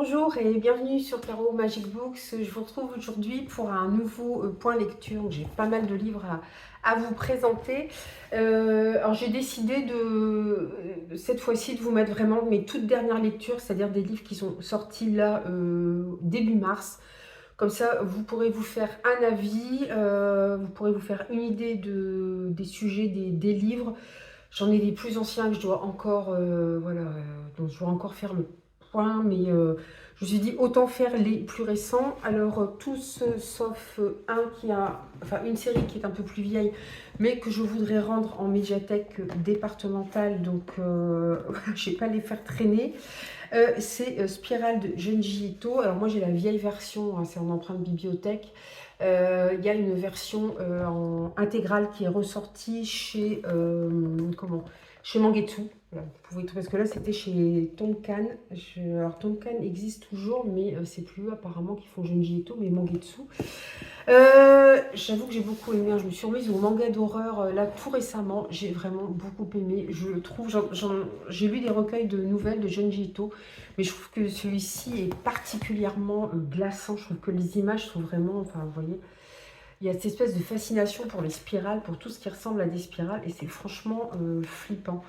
Bonjour et bienvenue sur Tarot Magic Books. Je vous retrouve aujourd'hui pour un nouveau point lecture. J'ai pas mal de livres à vous présenter. Alors j'ai décidé cette fois-ci de vous mettre vraiment mes toutes dernières lectures, c'est-à-dire des livres qui sont sortis là début mars. Comme ça, vous pourrez vous faire un avis, vous pourrez vous faire une idée des sujets des livres. J'en ai des plus anciens que je dois encore, dont je dois encore faire le point, mais je me suis dit autant faire les plus récents. Alors tous sauf une série qui est un peu plus vieille, mais que je voudrais rendre en médiathèque départementale, donc je ne vais pas les faire traîner. C'est Spirale de Junji Ito. Alors moi j'ai la vieille version, hein, c'est en empreinte bibliothèque. Il y a une version en intégrale qui est ressortie chez chez Mangetsu. Voilà, vous pouvez trouver, parce que là c'était chez Tonkan. Alors Tonkan existe toujours, mais c'est plus eux apparemment qui font Junji Ito, mais Mangetsu. J'avoue que j'ai beaucoup aimé, hein. Je me suis remise au manga d'horreur là tout récemment. J'ai vraiment beaucoup aimé. Je trouve, j'ai lu des recueils de nouvelles de Junji Ito, mais je trouve que celui-ci est particulièrement glaçant. Je trouve que les images sont vraiment, enfin vous voyez, il y a cette espèce de fascination pour les spirales, pour tout ce qui ressemble à des spirales, et c'est franchement flippant.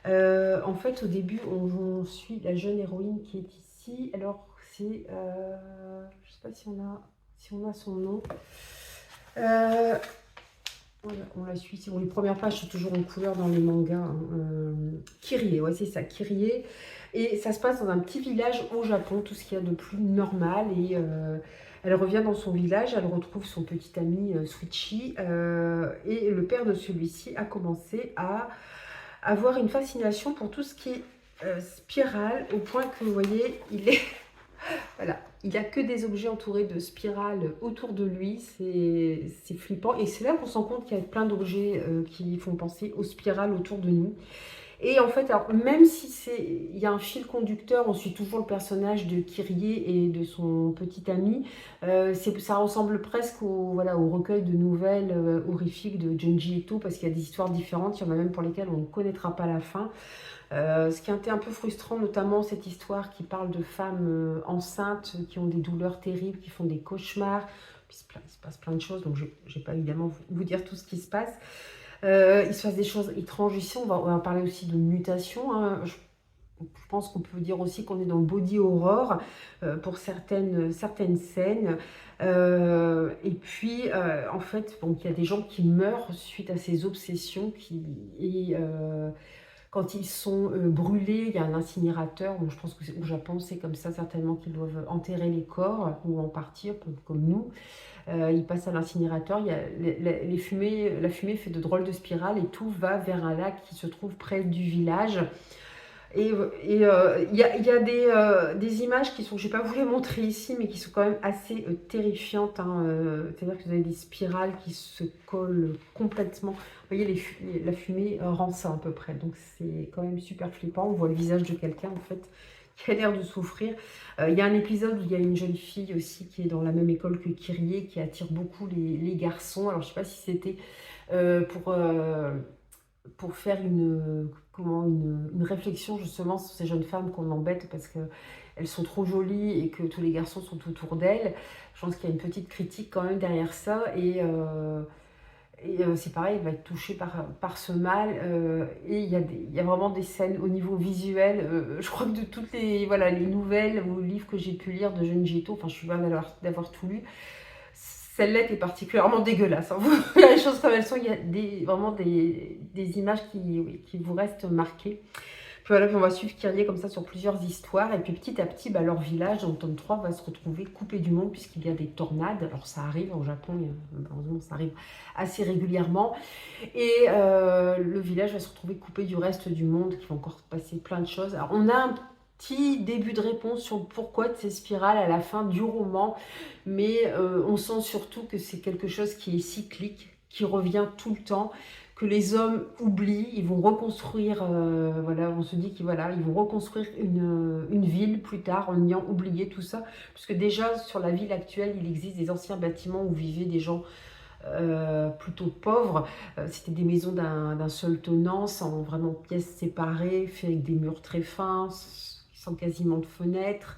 En fait, au début, on suit la jeune héroïne qui est ici. Alors, c'est, je sais pas si on a son nom. Voilà, on la suit. Bon, les premières pages sont toujours en couleur dans les mangas, hein. Kyrie, ouais, c'est ça, Kyrie. Et ça se passe dans un petit village au Japon, tout ce qu'il y a de plus normal. Et elle revient dans son village, elle retrouve son petit ami Suichi. Et le père de celui-ci a commencé à avoir une fascination pour tout ce qui est spirale, au point que, vous voyez, voilà, il n'y a que des objets entourés de spirales autour de lui, c'est flippant. Et c'est là qu'on se rend compte qu'il y a plein d'objets qui font penser aux spirales autour de nous. Et en fait, alors, même si il y a un fil conducteur, on suit toujours le personnage de Kyrie et de son petit ami. Ça ressemble presque au recueil de nouvelles horrifiques de Junji Ito, parce qu'il y a des histoires différentes. Il y en a même pour lesquelles on ne connaîtra pas la fin. Ce qui a été un peu frustrant, notamment cette histoire qui parle de femmes enceintes qui ont des douleurs terribles, qui font des cauchemars. Puis il se passe plein de choses, donc je ne vais pas évidemment vous dire tout ce qui se passe. Il se passe des choses étranges ici. On va parler aussi de mutation, hein. Je pense qu'on peut dire aussi qu'on est dans le body horror pour certaines scènes. Et puis, en fait, bon, il y a des gens qui meurent suite à ces obsessions quand ils sont brûlés, il y a un incinérateur. Bon, je pense qu'au Japon, c'est comme ça certainement qu'ils doivent enterrer les corps ou en partir, comme nous. Ils passent à l'incinérateur. Il y a la fumée fait de drôles de spirales et tout va vers un lac qui se trouve près du village. Et il y a des images qui sont, je n'ai pas voulu montrer ici, mais qui sont quand même assez terrifiantes, hein. C'est-à-dire que vous avez des spirales qui se collent complètement. Vous voyez, la fumée rend ça à peu près. Donc c'est quand même super flippant. On voit le visage de quelqu'un en fait qui a l'air de souffrir. Il y a un épisode où il y a une jeune fille aussi qui est dans la même école que Kyrie, qui attire beaucoup les garçons. Alors je ne sais pas si c'était euh, pour... euh, pour faire une réflexion justement sur ces jeunes femmes qu'on embête parce qu'elles sont trop jolies et que tous les garçons sont autour d'elles. Je pense qu'il y a une petite critique quand même derrière ça. C'est pareil, elle va être touchée par ce mal. Et il y a vraiment des scènes au niveau visuel. Je crois que de toutes les nouvelles ou livres que j'ai pu lire de Junji Ito, enfin je suis bien d'avoir tout lu, celle-là est particulièrement dégueulasse, hein. Vous voyez les choses comme elles sont, il y a vraiment des images qui vous restent marquées. Puis voilà, puis on va suivre Kyrie comme ça sur plusieurs histoires. Et puis petit à petit, leur village, dans le tome 3, va se retrouver coupé du monde puisqu'il y a des tornades. Alors ça arrive au Japon, malheureusement ça arrive assez régulièrement. Et le village va se retrouver coupé du reste du monde, qui va encore se passer plein de choses. Alors on a un petit début de réponse sur pourquoi de ces spirales à la fin du roman, mais on sent surtout que c'est quelque chose qui est cyclique, qui revient tout le temps, que les hommes oublient, ils vont reconstruire, on se dit qu'ils ils vont reconstruire une ville plus tard en ayant oublié tout ça, puisque déjà sur la ville actuelle, il existe des anciens bâtiments où vivaient des gens plutôt pauvres. C'était des maisons d'un seul tenant, sans vraiment pièces séparées, fait avec des murs très fins, sans quasiment de fenêtres.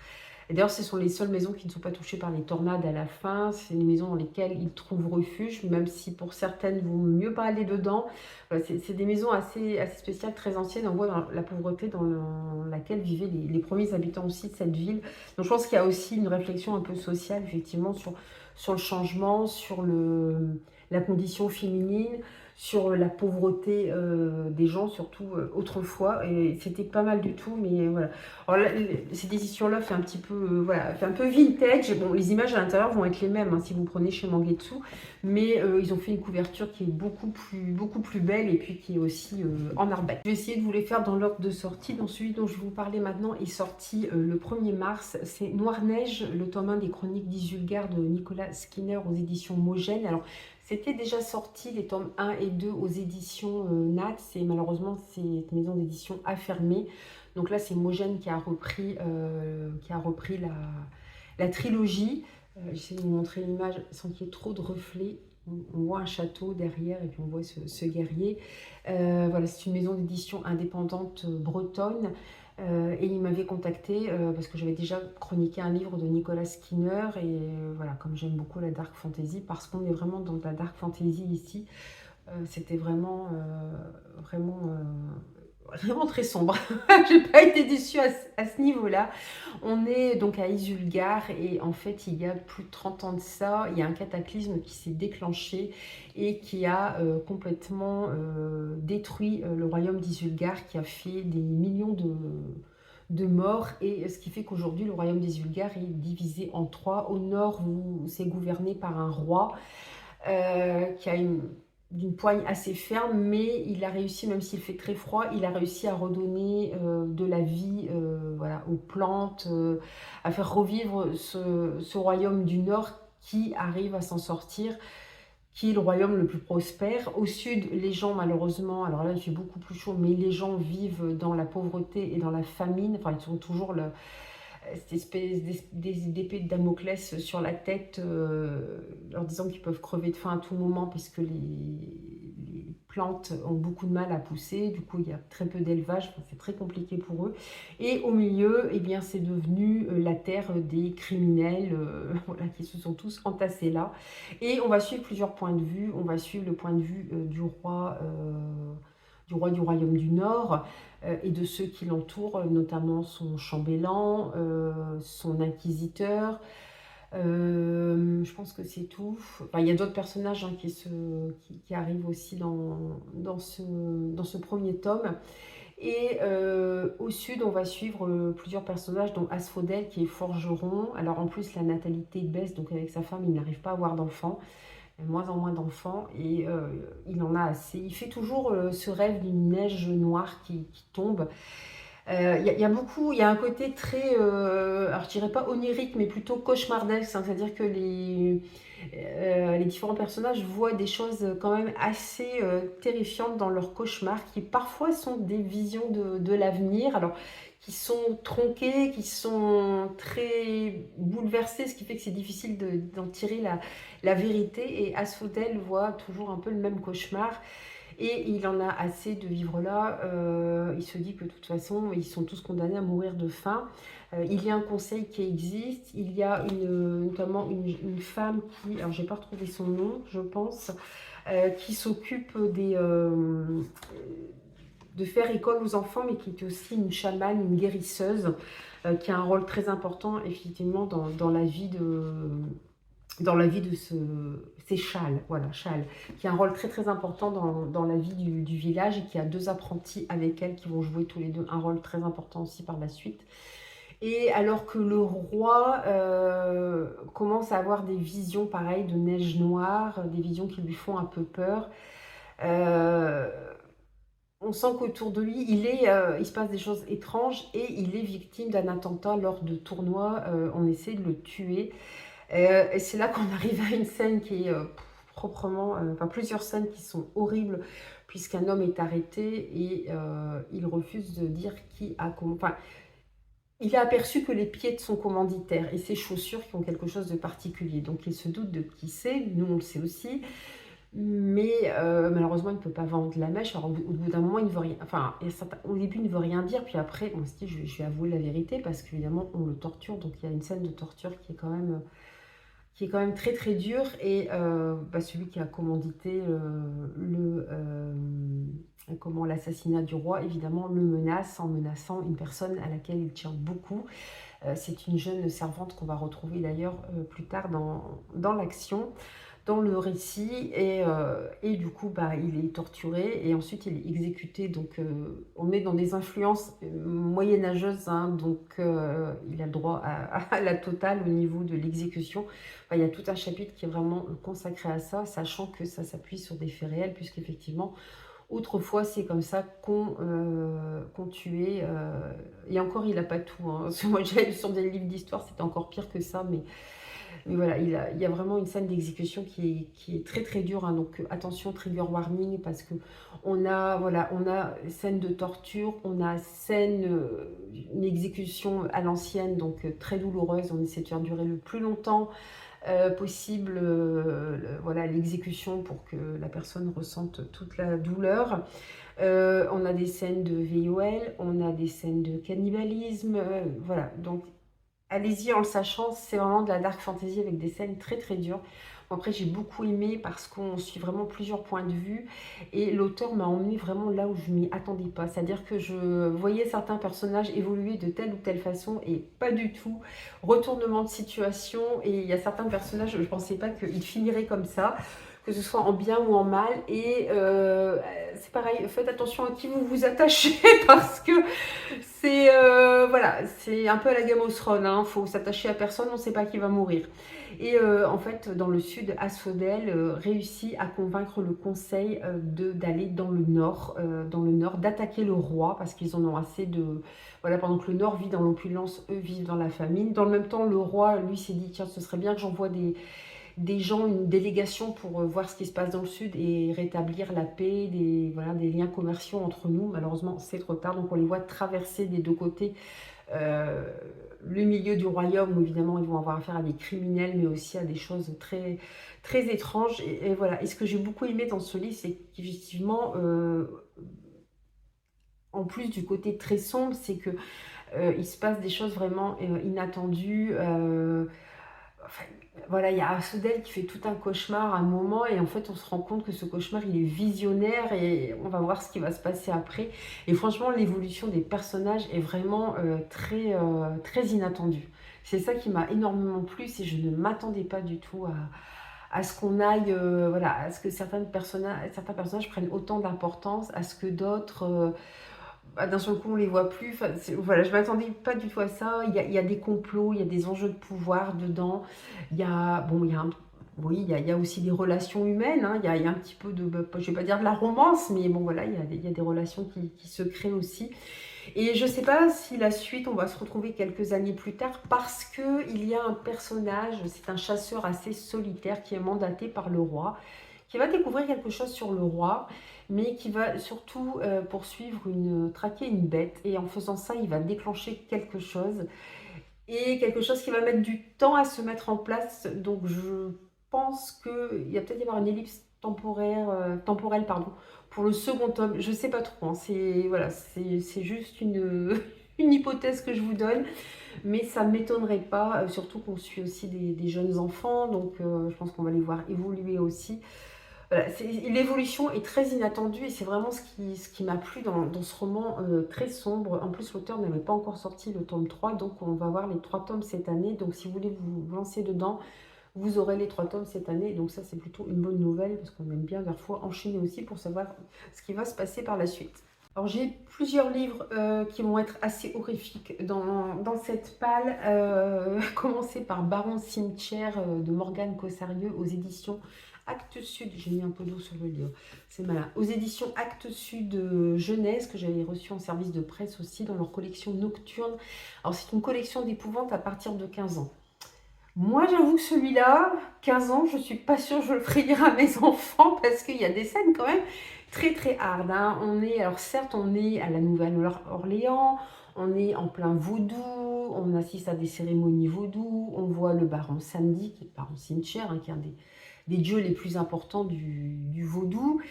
Et d'ailleurs, ce sont les seules maisons qui ne sont pas touchées par les tornades à la fin. C'est les maisons dans lesquelles ils trouvent refuge, même si pour certaines, il vaut mieux pas aller dedans. Voilà, c'est des maisons assez spéciales, très anciennes. On voit dans la pauvreté dans laquelle vivaient les premiers habitants aussi de cette ville. Donc je pense qu'il y a aussi une réflexion un peu sociale, effectivement, sur le changement, sur la condition féminine, sur la pauvreté des gens, surtout autrefois. Et c'était pas mal du tout, mais voilà. Alors là, cette édition-là fait un petit peu, voilà, fait un peu vintage. Bon, les images à l'intérieur vont être les mêmes hein, si vous prenez chez Mangetsu, mais ils ont fait une couverture qui est beaucoup plus belle et puis qui est aussi en arbec. Je vais essayer de vous les faire dans l'ordre de sortie. Donc celui dont je vais vous parler maintenant est sorti le 1er mars. C'est Noir-Neige, le tome 1 des chroniques d'Isulgard de Nicolas Skinner aux éditions Mogène. Alors c'était déjà sorti les tomes 1 et 2 aux éditions Nat, et malheureusement cette maison d'édition a fermé. Donc là c'est Mogène qui a repris la trilogie. J'essaie de vous montrer l'image sans qu'il y ait trop de reflets. On voit un château derrière et puis on voit ce guerrier. Voilà, c'est une maison d'édition indépendante bretonne. Et il m'avait contacté parce que j'avais déjà chroniqué un livre de Nicolas Skinner. Et voilà, comme j'aime beaucoup la dark fantasy, parce qu'on est vraiment dans la dark fantasy ici, c'était vraiment très sombre. J'ai pas été déçue à ce niveau-là. On est donc à Isulgard et en fait, il y a plus de 30 ans de ça, il y a un cataclysme qui s'est déclenché et qui a complètement détruit le royaume d'Isulgard, qui a fait des millions de morts, et ce qui fait qu'aujourd'hui le royaume d'Isulgard est divisé en trois. Au nord, c'est gouverné par un roi qui a d'une poigne assez ferme, mais il a réussi, même s'il fait très froid, il a réussi à redonner de la vie voilà, aux plantes, à faire revivre ce royaume du Nord qui arrive à s'en sortir, qui est le royaume le plus prospère. Au sud, les gens, malheureusement, alors là il fait beaucoup plus chaud, mais les gens vivent dans la pauvreté et dans la famine. Enfin, ils ont toujours cette espèce d'épée de Damoclès sur la tête, leur disant qu'ils peuvent crever de faim à tout moment puisque les plantes ont beaucoup de mal à pousser. Du coup, il y a très peu d'élevage, c'est très compliqué pour eux. Et au milieu, eh bien, c'est devenu la terre des criminels voilà, qui se sont tous entassés là. Et on va suivre plusieurs points de vue. On va suivre le point de vue du roi du royaume du Nord et de ceux qui l'entourent, notamment son chambellan, son inquisiteur. Je pense que c'est tout. Enfin, il y a d'autres personnages hein, qui arrivent aussi dans ce premier tome. Et au sud, on va suivre plusieurs personnages, dont Asphodel qui est forgeron. Alors en plus, la natalité baisse, donc avec sa femme, il n'arrive pas à avoir d'enfants. De moins en moins d'enfants, et il en a assez. Il fait toujours ce rêve d'une neige noire qui tombe. Il y a un côté très, alors je dirais pas onirique, mais plutôt cauchemardesque, hein, c'est-à-dire que les différents personnages voient des choses quand même assez terrifiantes dans leurs cauchemars, qui parfois sont des visions de l'avenir, alors qui sont tronquées, qui sont très bouleversées, ce qui fait que c'est difficile d'en tirer la vérité. Et Asphodel voit toujours un peu le même cauchemar. Et il en a assez de vivre là. Il se dit que de toute façon, ils sont tous condamnés à mourir de faim. Il y a un conseil qui existe. Il y a notamment une femme qui, alors j'ai pas retrouvé son nom, je pense, qui s'occupe de faire école aux enfants, mais qui est aussi une chamane, une guérisseuse, qui a un rôle très important, effectivement, dans la vie de c'est Châle, voilà, Châle, qui a un rôle très très important dans la vie du village, et qui a deux apprentis avec elle qui vont jouer tous les deux un rôle très important aussi par la suite. Et alors que le roi commence à avoir des visions pareilles de neige noire, des visions qui lui font un peu peur, on sent qu'autour de lui, il se passe des choses étranges, et il est victime d'un attentat lors de tournois. On essaie de le tuer. Et c'est là qu'on arrive à une scène qui est proprement... enfin, plusieurs scènes qui sont horribles, puisqu'un homme est arrêté et il refuse de dire qui a... Enfin, il a aperçu que les pieds de son commanditaire et ses chaussures qui ont quelque chose de particulier. Donc il se doute de qui c'est, nous on le sait aussi. Mais malheureusement, il ne peut pas vendre la mèche. Alors, au bout d'un moment, il ne veut rien. Enfin, au début, il ne veut rien dire. Puis après, on se dit, je vais avouer la vérité parce qu'évidemment, on le torture. Donc, il y a une scène de torture qui est quand même très très dure. Et celui qui a commandité l'assassinat du roi, évidemment, le menace en menaçant une personne à laquelle il tient beaucoup. C'est une jeune servante qu'on va retrouver d'ailleurs plus tard dans l'action, dans le récit, et du coup il est torturé et ensuite il est exécuté. Donc on est dans des influences moyenâgeuses, hein, donc il a le droit à la totale au niveau de l'exécution. Enfin, il y a tout un chapitre qui est vraiment consacré à ça, sachant que ça s'appuie sur des faits réels, puisqu'effectivement autrefois, c'est comme ça qu'on tuait. Et encore, il n'a pas tout, hein. Moi, j'ai lu sur des livres d'histoire, c'était encore pire que ça. Mais voilà, il y a vraiment une scène d'exécution qui est très très dure, hein. Donc attention, trigger warning, parce que voilà, on a scène de torture, on a une exécution à l'ancienne, donc très douloureuse. On essaie de faire durer le plus longtemps possible, voilà, l'exécution pour que la personne ressente toute la douleur. On a des scènes de VOL, on a des scènes de cannibalisme, voilà. Donc allez-y en le sachant, c'est vraiment de la dark fantasy avec des scènes très très dures. Bon, après, j'ai beaucoup aimé parce qu'on suit vraiment plusieurs points de vue et l'auteur m'a emmené vraiment là où je m'y attendais pas. C'est-à-dire que je voyais certains personnages évoluer de telle ou telle façon et pas du tout. Retournement de situation, et il y a certains personnages, je ne pensais pas qu'ils finiraient comme ça, que ce soit en bien ou en mal. Et c'est pareil, faites attention à qui vous vous attachez parce que voilà, c'est un peu à la Game of Thrones, hein. Faut s'attacher à personne, on ne sait pas qui va mourir. Et en fait, dans le sud, Asphodel réussit à convaincre le conseil d'aller dans le nord, d'attaquer le roi parce qu'ils en ont assez de. Voilà, pendant que le nord vit dans l'opulence, eux vivent dans la famine. Dans le même temps, le roi, lui, s'est dit, tiens, ce serait bien que j'envoie des gens, une délégation pour voir ce qui se passe dans le sud et rétablir la paix, voilà, des liens commerciaux entre nous. Malheureusement, c'est trop tard, donc on les voit traverser des deux côtés euh, le milieu du royaume, où évidemment ils vont avoir affaire à des criminels, mais aussi à des choses très, très étranges. Et voilà. Et ce que j'ai beaucoup aimé dans ce livre, c'est qu'effectivement, en plus du côté très sombre, c'est que il se passe des choses vraiment inattendues. Enfin, voilà, il y a Asphodel qui fait tout un cauchemar à un moment et en fait on se rend compte que ce cauchemar il est visionnaire et on va voir ce qui va se passer après. Et franchement, l'évolution des personnages est vraiment très inattendue. C'est ça qui m'a énormément plu, et je ne m'attendais pas du tout à ce qu'on aille, voilà, à ce que certains personnages prennent autant d'importance, à ce que d'autres d'un seul coup on les voit plus. Enfin, voilà, je m'attendais pas du tout à ça. Il y a des complots, il y a des enjeux de pouvoir dedans. Il y a, bon, il y a oui, il y a aussi des relations humaines, hein. Il y a un petit peu de, je vais pas dire de la romance, mais bon voilà, il y a des relations qui se créent aussi. Et je sais pas si la suite, on va se retrouver quelques années plus tard, parce que il y a un personnage, c'est un chasseur assez solitaire qui est mandaté par le roi, qui va découvrir quelque chose sur le roi, mais qui va surtout traquer une bête. Et en faisant ça, il va déclencher quelque chose. Et quelque chose qui va mettre du temps à se mettre en place. Donc je pense qu'il y a peut-être y avoir une ellipse temporelle pardon, pour le second tome. Je ne sais pas trop, hein. Voilà, c'est juste une hypothèse que je vous donne. Mais ça ne m'étonnerait pas, surtout qu'on suit aussi des jeunes enfants. Donc je pense qu'on va les voir évoluer aussi. Voilà, l'évolution est très inattendue et c'est vraiment ce qui m'a plu dans ce roman très sombre. En plus, l'auteur n'avait pas encore sorti le tome 3, donc on va voir les 3 tomes cette année. Donc si vous voulez vous lancer dedans, vous aurez les 3 tomes cette année. Donc ça, c'est plutôt une bonne nouvelle parce qu'on aime bien parfois enchaîner aussi pour savoir ce qui va se passer par la suite. Alors j'ai plusieurs livres qui vont être assez horrifiques dans cette palle. Commencer par Baron Cimetière de Morgane Cossarieux aux éditions Actes Sud. J'ai mis un peu d'eau sur le livre, c'est malin. Aux éditions Actes Sud Jeunesse, que j'avais reçu en service de presse aussi dans leur collection Nocturne. Alors c'est une collection d'épouvante à partir de 15 ans. Moi, j'avoue que celui-là, 15 ans, je suis pas sûre que je le ferai lire à mes enfants parce qu'il y a des scènes quand même très très hard, hein. Alors certes, on est à la Nouvelle-Orléans, on est en plein vaudou, on assiste à des cérémonies vaudou, on voit le baron Samedi, qui est le baron Cimetière, hein, qui est des dieux les plus importants du vaudou.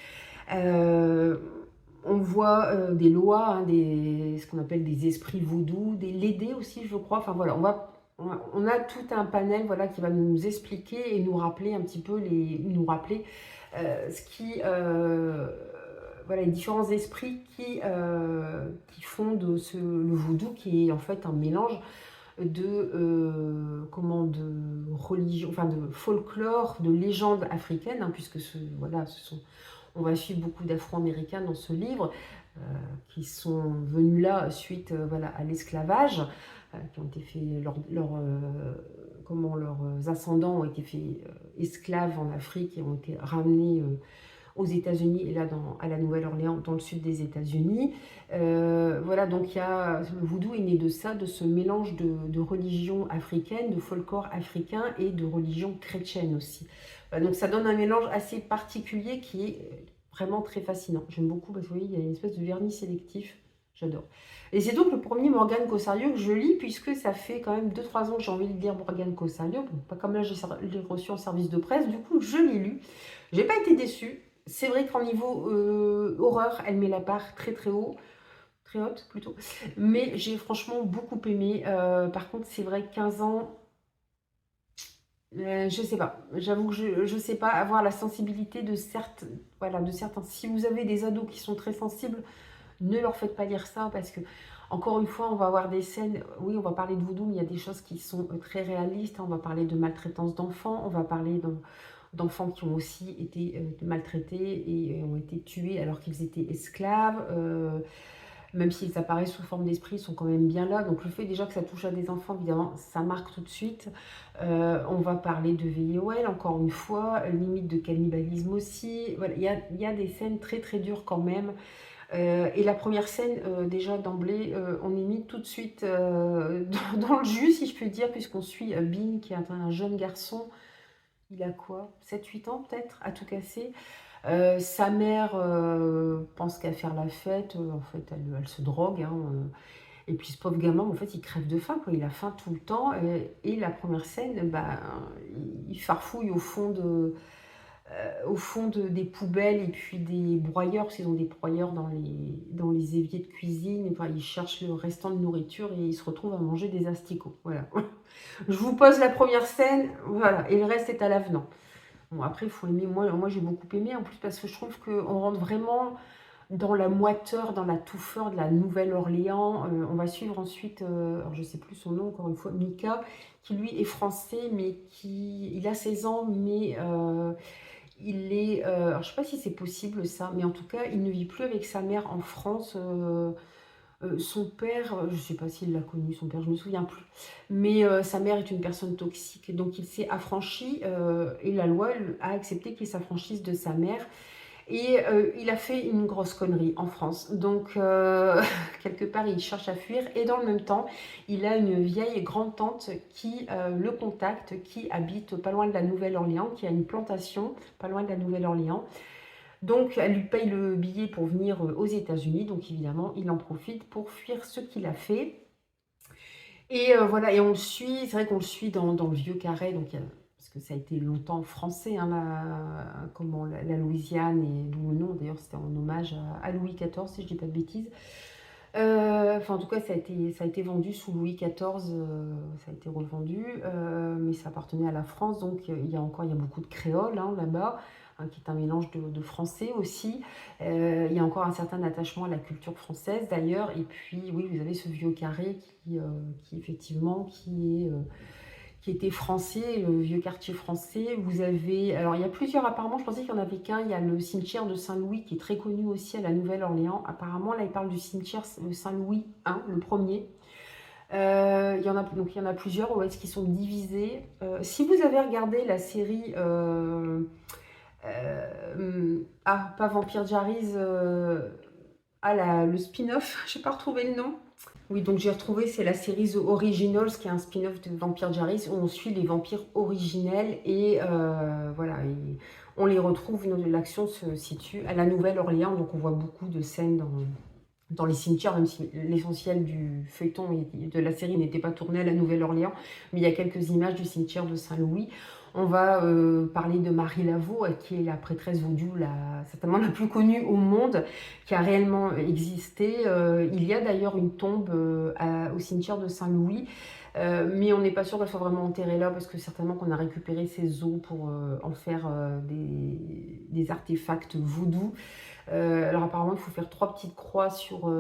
On voit des lois, hein, ce qu'on appelle des esprits vaudous, des lédés aussi, je crois. Enfin voilà, on a tout un panel, voilà, qui va nous expliquer et nous rappeler un petit peu ce qui, voilà, les différents esprits qui font le vaudou, qui est en fait un mélange de religion, enfin de folklore, de légendes africaines, hein, puisque voilà, on va suivre beaucoup d'Afro-Américains dans ce livre, qui sont venus là suite voilà, à l'esclavage, qui ont été faits, leurs ascendants ont été faits esclaves en Afrique et ont été ramenés aux États-Unis et là à la Nouvelle-Orléans, dans le sud des États-Unis. Voilà, donc le vaudou est né de ça, de ce mélange de religion africaine, de folklore africain et de religion chrétienne aussi. Voilà, donc ça donne un mélange assez particulier qui est vraiment très fascinant. J'aime beaucoup parce que vous voyez, il y a une espèce de vernis sélectif. J'adore. Et c'est donc le premier Morgane Cossario que je lis, puisque ça fait quand même 2-3 ans que j'ai envie de lire Morgane Cossario. Bon, pas comme là, j'ai reçu en service de presse, du coup, je l'ai lu. J'ai pas été déçue. C'est vrai qu'en niveau horreur, elle met la barre très très haut. Très haute plutôt. Mais j'ai franchement beaucoup aimé. Par contre, c'est vrai que 15 ans, je sais pas. J'avoue que je sais pas avoir la sensibilité voilà, de certains. Si vous avez des ados qui sont très sensibles, ne leur faites pas lire ça parce que, encore une fois, on va avoir des scènes, oui, on va parler de voodoo, mais il y a des choses qui sont très réalistes. On va parler de maltraitance d'enfants, on va parler d'enfants qui ont aussi été maltraités et ont été tués alors qu'ils étaient esclaves. Même s'ils apparaissent sous forme d'esprit, ils sont quand même bien là. Donc le fait déjà que ça touche à des enfants, évidemment, ça marque tout de suite. On va parler de VOL, encore une fois, limite de cannibalisme aussi. Voilà, il y a des scènes très très dures quand même. Et la première scène, déjà d'emblée, on est mis tout de suite dans le jus, si je puis dire, puisqu'on suit Bean, qui est un jeune garçon. Il a quoi, 7-8 ans peut-être, à tout casser. Sa mère pense qu'à faire la fête, en fait elle se drogue, hein, et puis ce pauvre gamin, en fait il crève de faim, quoi. Il a faim tout le temps, et la première scène, bah, il farfouille au fond des poubelles et puis des broyeurs, parce qu'ils ont des broyeurs dans les éviers de cuisine. Enfin, il cherche le restant de nourriture et il se retrouve à manger des asticots. Voilà. Je vous pose la première scène, voilà, et le reste est à l'avenant. Bon, après, il faut aimer. Moi j'ai beaucoup aimé, en plus, parce que je trouve qu'on rentre vraiment dans la moiteur, dans la touffeur de la Nouvelle-Orléans. On va suivre ensuite, alors je ne sais plus son nom, encore une fois, Mika, qui lui est français, mais il a 16 ans, mais il est, alors je ne sais pas si c'est possible ça, mais en tout cas, il ne vit plus avec sa mère en France. Son père, je ne sais pas s'il l'a connu, son père, je ne me souviens plus. Mais sa mère est une personne toxique, donc il s'est affranchi et la loi a accepté qu'il s'affranchisse de sa mère. Et il a fait une grosse connerie en France. Donc, quelque part, il cherche à fuir. Et dans le même temps, il a une vieille grand-tante qui le contacte, qui habite pas loin de la Nouvelle-Orléans, qui a une plantation pas loin de la Nouvelle-Orléans. Donc, elle lui paye le billet pour venir aux États-Unis. Donc, évidemment, il en profite pour fuir ce qu'il a fait. Et voilà, et on le suit, c'est vrai qu'on le suit dans le vieux Carré, donc, parce que ça a été longtemps français, hein, la Louisiane, et d'où le nom, d'ailleurs, c'était en hommage à Louis XIV, si je dis pas de bêtises. Enfin, en tout cas, ça a été vendu sous Louis XIV, ça a été revendu, mais ça appartenait à la France, donc il y a beaucoup de créoles, hein, là-bas, hein, qui est un mélange de français aussi. Il y a encore un certain attachement à la culture française, d'ailleurs. Et puis, oui, vous avez ce vieux carré qui effectivement, qui était français, le vieux quartier français. Vous avez, alors il y a plusieurs, apparemment, je pensais qu'il n'y en avait qu'un. Il y a le cimetière de Saint-Louis qui est très connu aussi à la Nouvelle-Orléans. Apparemment, là, il parle du cimetière de Saint-Louis 1, le premier. Il y en a plusieurs, où est-ce qu'ils sont divisés. Si vous avez regardé la série, pas Vampire Diaries, le spin-off, je n'ai pas retrouvé le nom. Oui, donc j'ai retrouvé, c'est la série The Originals, qui est un spin-off de Vampire Diaries, où on suit les vampires originels, et voilà, on les retrouve, l'action se situe à la Nouvelle-Orléans, donc on voit beaucoup de scènes dans les cimetières, même si l'essentiel du feuilleton et de la série n'était pas tourné à la Nouvelle-Orléans, mais il y a quelques images du cimetière de Saint-Louis. On va parler de Marie Laveau, qui est la prêtresse vaudou, certainement la plus connue au monde, qui a réellement existé. Il y a d'ailleurs une tombe au cimetière de Saint-Louis, mais on n'est pas sûr qu'elle soit vraiment enterrée là, parce que certainement qu'on a récupéré ses os pour en faire des artefacts vaudous. Alors apparemment, il faut faire 3 petites croix sur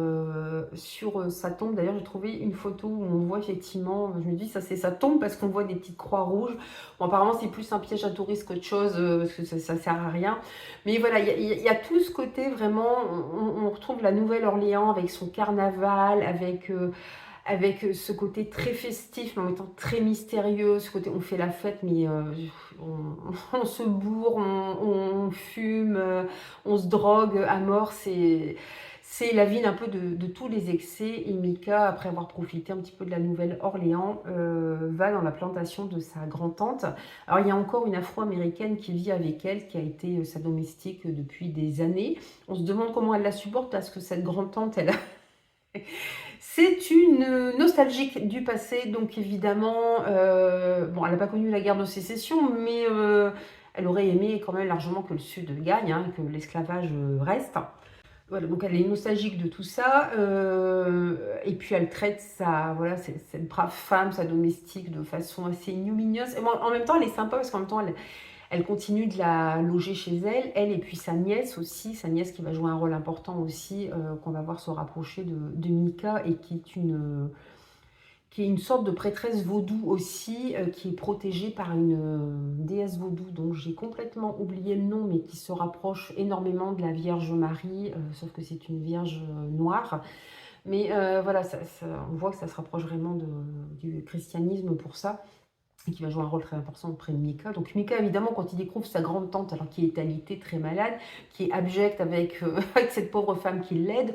sa tombe. D'ailleurs, j'ai trouvé une photo où on voit effectivement, je me dis ça c'est sa tombe parce qu'on voit des petites croix rouges. Bon, apparemment, c'est plus un piège à touristes qu'autre chose parce que ça sert à rien. Mais voilà, il y a tout ce côté vraiment, on retrouve la Nouvelle-Orléans avec son carnaval, avec ce côté très festif, mais en même temps très mystérieux, ce côté on fait la fête, mais on se bourre, on fume, on se drogue à mort. C'est la ville un peu de tous les excès. Et Mika, après avoir profité un petit peu de la Nouvelle-Orléans, va dans la plantation de sa grand-tante. Alors il y a encore une Afro-Américaine qui vit avec elle, qui a été sa domestique depuis des années. On se demande comment elle la supporte parce que cette grand-tante, elle a... C'est une nostalgique du passé, donc évidemment, bon, elle n'a pas connu la guerre de sécession, mais elle aurait aimé quand même largement que le Sud gagne, hein, que l'esclavage reste. Voilà, donc elle est nostalgique de tout ça, et puis elle traite voilà, cette brave femme, sa domestique, de façon assez ignominieuse. Et bon, en même temps, elle est sympa parce qu'en même temps, elle continue de la loger chez elle, elle et puis sa nièce aussi, sa nièce qui va jouer un rôle important aussi, qu'on va voir se rapprocher de Mika et qui est une sorte de prêtresse vaudou aussi, qui est protégée par une déesse vaudou dont j'ai complètement oublié le nom, mais qui se rapproche énormément de la Vierge Marie, sauf que c'est une Vierge noire. Mais voilà, on voit que ça se rapproche vraiment du christianisme pour ça, et qui va jouer un rôle très important auprès de Mika. Donc Mika, évidemment, quand il découvre sa grande tante, alors qui est alitée, très malade, qui est abjecte avec, avec cette pauvre femme qui l'aide,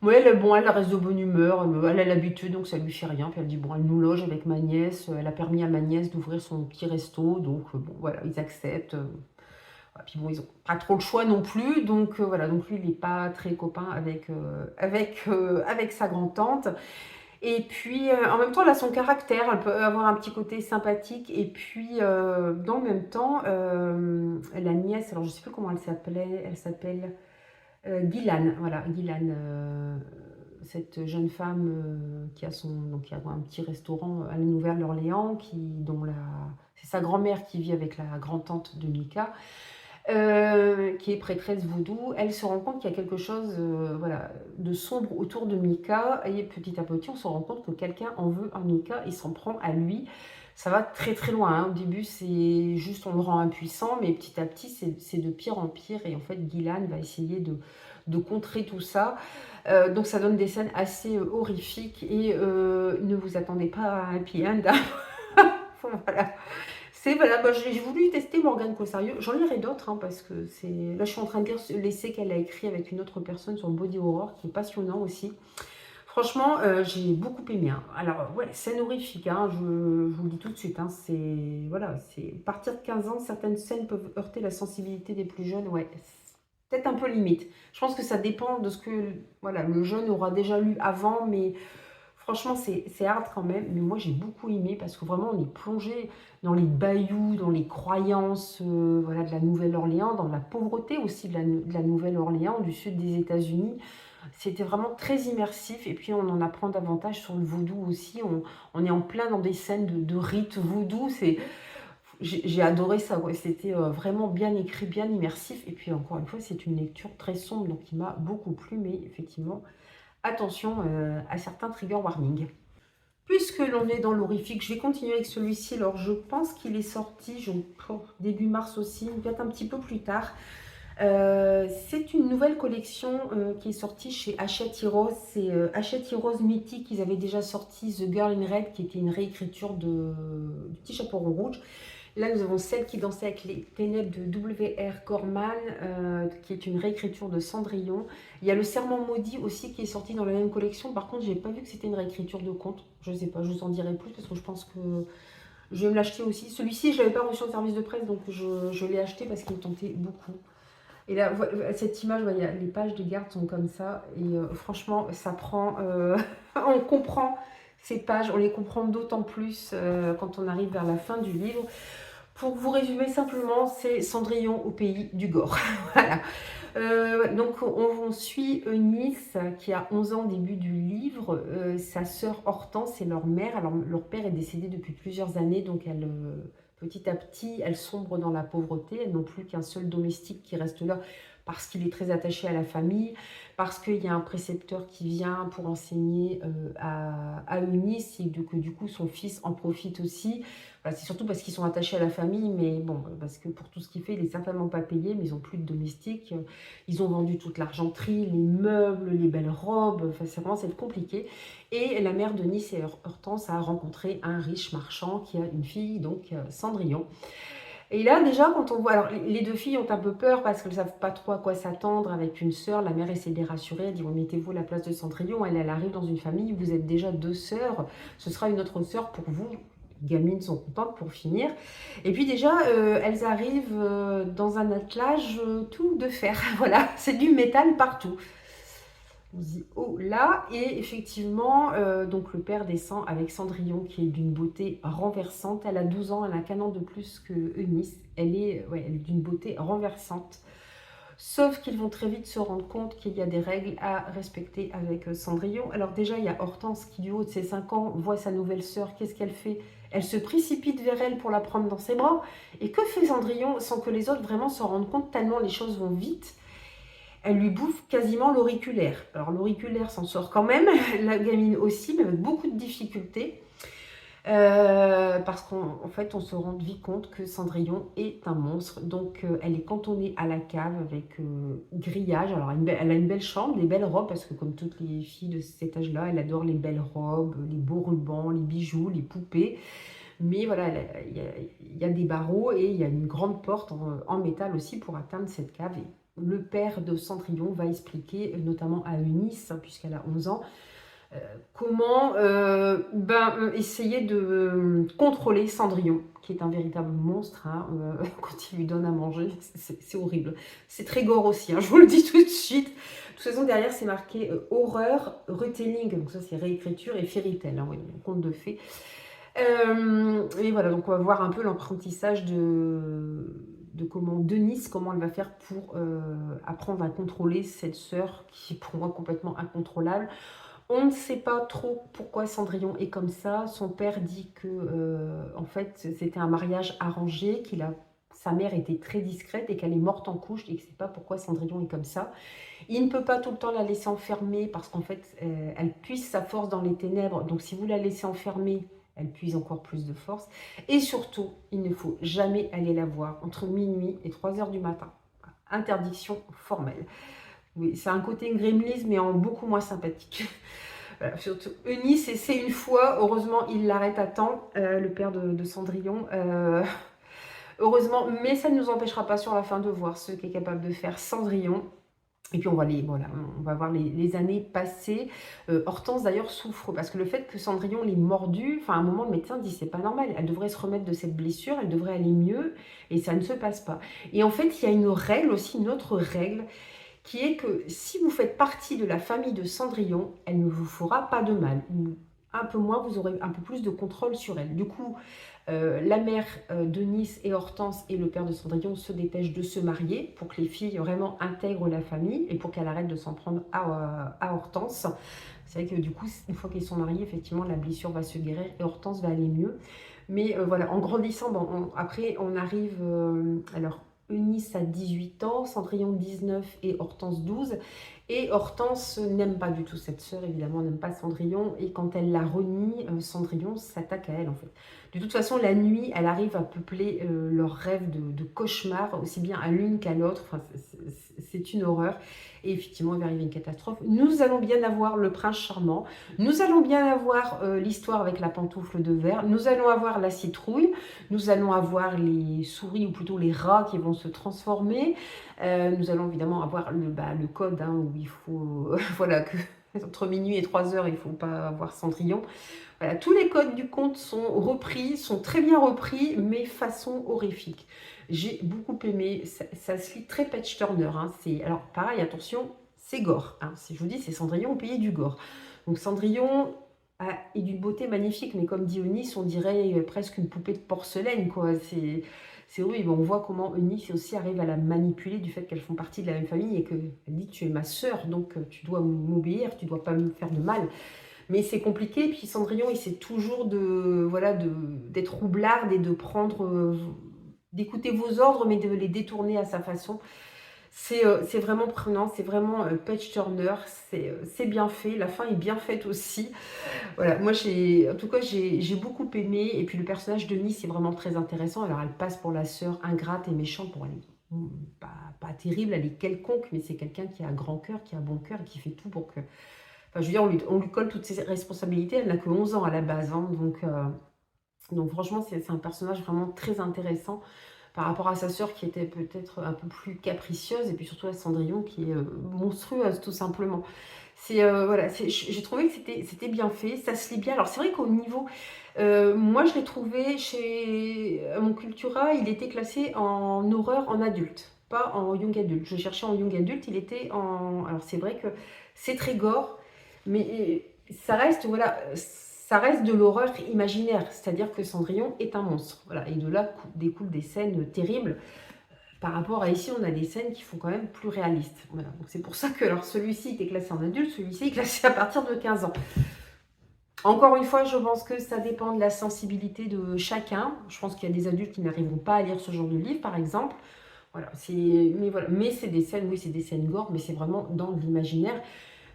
bon, elle reste de bonne humeur, elle a l'habitude, donc ça lui fait rien. Puis elle dit, bon, elle nous loge avec ma nièce, elle a permis à ma nièce d'ouvrir son petit resto, donc bon, voilà, ils acceptent. Puis bon, ils ont pas trop le choix non plus, donc voilà, donc lui, il n'est pas très copain avec sa grand-tante. Et puis, en même temps, elle a son caractère, elle peut avoir un petit côté sympathique. Et puis, dans le même temps, la nièce, alors je ne sais plus comment elle s'appelle Guylaine, voilà, Guylaine, cette jeune femme donc, qui a un petit restaurant à la Nouvelle-Orléans, c'est sa grand-mère qui vit avec la grand-tante de Mika. Qui est prêtresse vaudou, elle se rend compte qu'il y a quelque chose voilà, de sombre autour de Mika, et petit à petit on se rend compte que quelqu'un en veut à Mika et s'en prend à lui. Ça va très très loin, hein. Au début c'est juste on le rend impuissant, mais petit à petit c'est de pire en pire, et en fait Guylaine va essayer de contrer tout ça. Donc ça donne des scènes assez horrifiques, et ne vous attendez pas à un happy end. Voilà. Voilà, bah, j'ai voulu tester Morgane Cossarieux. J'en lirai d'autres, hein, parce que là, je suis en train de lire l'essai qu'elle a écrit avec une autre personne sur le body horror, qui est passionnant aussi. Franchement, j'ai beaucoup aimé, hein. Alors, ouais, scène horrifique, hein, je vous le dis tout de suite. Hein, voilà, à partir de 15 ans, certaines scènes peuvent heurter la sensibilité des plus jeunes. Ouais, c'est peut-être un peu limite. Je pense que ça dépend de ce que voilà, le jeune aura déjà lu avant, mais franchement, c'est hard quand même, mais moi j'ai beaucoup aimé parce que vraiment on est plongé dans les bayous, dans les croyances voilà, de la Nouvelle-Orléans, dans la pauvreté aussi de la Nouvelle-Orléans, du sud des États-Unis. C'était vraiment très immersif, et puis on en apprend davantage sur le vaudou aussi. On est en plein dans des scènes de rites vaudou. J'ai adoré ça, ouais. C'était vraiment bien écrit, bien immersif, et puis encore une fois c'est une lecture très sombre, donc qui m'a beaucoup plu, mais effectivement attention à certains trigger warnings. Puisque l'on est dans l'horrifique, je vais continuer avec celui-ci. Alors, je pense qu'il est sorti début mars aussi, peut-être un petit peu plus tard. C'est une nouvelle collection qui est sortie chez Hachette Heroes. C'est Hachette Heroes Mythique. Ils avaient déjà sorti The Girl in Red, qui était une réécriture du Petit Chaperon Rouge. Là, nous avons Celle qui dansait avec les ténèbres de W.R. Gorman, qui est une réécriture de Cendrillon. Il y a Le Serment maudit aussi qui est sorti dans la même collection. Par contre, je n'ai pas vu que c'était une réécriture de conte. Je ne sais pas, je vous en dirai plus parce que je pense que je vais me l'acheter aussi. Celui-ci, je ne l'avais pas reçu en service de presse, donc je l'ai acheté parce qu'il me tentait beaucoup. Et là, cette image, les pages de garde sont comme ça. Et franchement, ça prend... on comprend ces pages, on les comprend d'autant plus quand on arrive vers la fin du livre. Pour vous résumer simplement, c'est Cendrillon au pays du Gore. Voilà. Donc on suit Eunice qui a 11 ans au début du livre. Sa sœur Hortense et leur mère. Alors leur père est décédé depuis plusieurs années, donc elle, petit à petit, elle sombre dans la pauvreté. Elles n'ont plus qu'un seul domestique qui reste là parce qu'il est très attaché à la famille, parce qu'il y a un précepteur qui vient pour enseigner à Eunice et que du coup son fils en profite aussi. Voilà, c'est surtout parce qu'ils sont attachés à la famille, mais bon, parce que pour tout ce qu'il fait, il n'est certainement pas payé, mais ils n'ont plus de domestique. Ils ont vendu toute l'argenterie, les meubles, les belles robes, enfin c'est vraiment compliqué. Et la mère de Nice et Hortense a rencontré un riche marchand qui a une fille, donc Cendrillon. Et là, déjà, quand on voit... Alors, les deux filles ont un peu peur parce qu'elles ne savent pas trop à quoi s'attendre avec une sœur. La mère essaie de les rassurer. Elle dit, bon, mettez-vous à la place de Cendrillon. Elle arrive dans une famille, vous êtes déjà deux sœurs. Ce sera une autre sœur pour vous. Les gamines sont contentes pour finir. Et puis déjà, elles arrivent dans un attelage tout de fer. Voilà, c'est du métal partout. On se dit, oh là, et effectivement, donc le père descend avec Cendrillon qui est d'une beauté renversante. Elle a 12 ans, elle a qu'un an de plus que Eunice. Elle est d'une beauté renversante. Sauf qu'ils vont très vite se rendre compte qu'il y a des règles à respecter avec Cendrillon. Alors déjà, il y a Hortense qui, du haut de ses 5 ans, voit sa nouvelle sœur. Qu'est-ce qu'elle fait? Elle se précipite vers elle pour la prendre dans ses bras. Et que fait Cendrillon sans que les autres vraiment se rendent compte tellement les choses vont vite? Elle lui bouffe quasiment l'auriculaire. Alors l'auriculaire s'en sort quand même, la gamine aussi, mais avec beaucoup de difficultés. Parce qu'en fait, on se rend vite compte que Cendrillon est un monstre. Donc, elle est cantonnée à la cave avec grillage. Alors, elle a une belle chambre, des belles robes, parce que comme toutes les filles de cet âge-là, elle adore les belles robes, les beaux rubans, les bijoux, les poupées. Mais voilà, il y a des barreaux et il y a une grande porte en métal aussi pour atteindre cette cave. Et le père de Cendrillon va expliquer, notamment à Eunice, puisqu'elle a 11 ans, comment essayer de contrôler Cendrillon, qui est un véritable monstre, hein, quand il lui donne à manger, c'est horrible. C'est très gore aussi, hein, je vous le dis tout de suite. De toute façon, derrière, c'est marqué horreur, retelling, donc ça c'est réécriture, et fairy tale, hein, oui, conte de fées. Et voilà, donc on va voir un peu l'apprentissage de Nice, comment elle va faire pour apprendre à contrôler cette sœur qui est pour moi complètement incontrôlable. On ne sait pas trop pourquoi Cendrillon est comme ça. Son père dit que en fait c'était un mariage arrangé, sa mère était très discrète et qu'elle est morte en couche et que c'est pas pourquoi Cendrillon est comme ça. Il ne peut pas tout le temps la laisser enfermer parce qu'en fait elle puise sa force dans les ténèbres. Donc si vous la laissez enfermer, elle puise encore plus de force. Et surtout, il ne faut jamais aller la voir entre minuit et 3 h du matin. Interdiction formelle. Oui, c'est un côté gremlins, mais en beaucoup moins sympathique. Voilà, surtout Eunice, et c'est une fois, heureusement, il l'arrête à temps, le père de Cendrillon. Heureusement, mais ça ne nous empêchera pas sur la fin de voir ce qu'est capable de faire Cendrillon. Et puis on va voir les années passées. Hortense d'ailleurs souffre parce que le fait que Cendrillon l'ait mordue, enfin à un moment le médecin dit c'est pas normal, elle devrait se remettre de cette blessure, elle devrait aller mieux et ça ne se passe pas. Et en fait il y a une règle aussi, une autre règle, qui est que si vous faites partie de la famille de Cendrillon, elle ne vous fera pas de mal. Un peu moins, vous aurez un peu plus de contrôle sur elle. Du coup, la mère de Nice et Hortense et le père de Cendrillon se dépêchent de se marier pour que les filles vraiment intègrent la famille et pour qu'elle arrête de s'en prendre à Hortense. C'est vrai que du coup, une fois qu'ils sont mariés, effectivement, la blessure va se guérir et Hortense va aller mieux. Mais voilà, en grandissant, après on arrive... alors, Eunice a 18 ans, Cendrillon 19 et Hortense 12. Et Hortense n'aime pas du tout cette sœur, évidemment, n'aime pas Cendrillon. Et quand elle la renie, Cendrillon s'attaque à elle, en fait. De toute façon, la nuit, elle arrive à peupler leurs rêves de cauchemars, aussi bien à l'une qu'à l'autre. Enfin, c'est une horreur. Et effectivement, il va arriver une catastrophe. Nous allons bien avoir le prince charmant. Nous allons bien avoir l'histoire avec la pantoufle de verre. Nous allons avoir la citrouille. Nous allons avoir les souris, ou plutôt les rats qui vont se transformer. Nous allons évidemment avoir le code où il faut, voilà, que entre minuit et 3 h, il ne faut pas avoir Cendrillon. Voilà, tous les codes du conte sont repris, sont très bien repris, mais façon horrifique. J'ai beaucoup aimé, ça se lit très page turner. Hein. Alors pareil, attention, c'est gore. Hein. Si je vous dis, c'est Cendrillon au pays du gore. Donc Cendrillon est d'une beauté magnifique, mais comme dit Eunice, on dirait presque une poupée de porcelaine, quoi. C'est horrible. On voit comment Eunice aussi arrive à la manipuler du fait qu'elles font partie de la même famille et qu'elle dit tu es ma sœur, donc tu dois m'obéir, tu dois pas me faire de mal. Mais c'est compliqué. Et puis Cendrillon, il essaie toujours d'être roublarde et de d'écouter vos ordres, mais de les détourner à sa façon. C'est vraiment prenant, c'est vraiment page turner, c'est bien fait, la fin est bien faite aussi. Voilà, moi en tout cas j'ai beaucoup aimé, et puis le personnage de Nice est vraiment très intéressant. Alors elle passe pour la sœur ingrate et méchante, pour elle, pas terrible, elle est quelconque, mais c'est quelqu'un qui a grand cœur, qui a bon cœur, et qui fait tout pour que... Enfin, je veux dire, on lui colle toutes ses responsabilités, elle n'a que 11 ans à la base, hein, donc franchement c'est un personnage vraiment très intéressant par rapport à sa sœur qui était peut-être un peu plus capricieuse, et puis surtout à Cendrillon qui est monstrueuse tout simplement. Voilà, j'ai trouvé que c'était bien fait, ça se lit bien. Alors c'est vrai qu'au niveau, moi je l'ai trouvé chez mon Cultura, il était classé en horreur en adulte, pas en young adulte. Je cherchais en young adulte, il était en... Alors c'est vrai que c'est très gore, mais ça reste, voilà, ça reste de l'horreur imaginaire, c'est-à-dire que Cendrillon est un monstre. Voilà, et de là découlent des scènes terribles. Par rapport à ici, on a des scènes qui font quand même plus réalistes. Voilà. Donc c'est pour ça que alors celui-ci était classé en adulte, celui-ci est classé à partir de 15 ans. Encore une fois, je pense que ça dépend de la sensibilité de chacun. Je pense qu'il y a des adultes qui n'arriveront pas à lire ce genre de livre, par exemple. Voilà, mais c'est des scènes, oui, c'est des scènes gore, mais c'est vraiment dans l'imaginaire.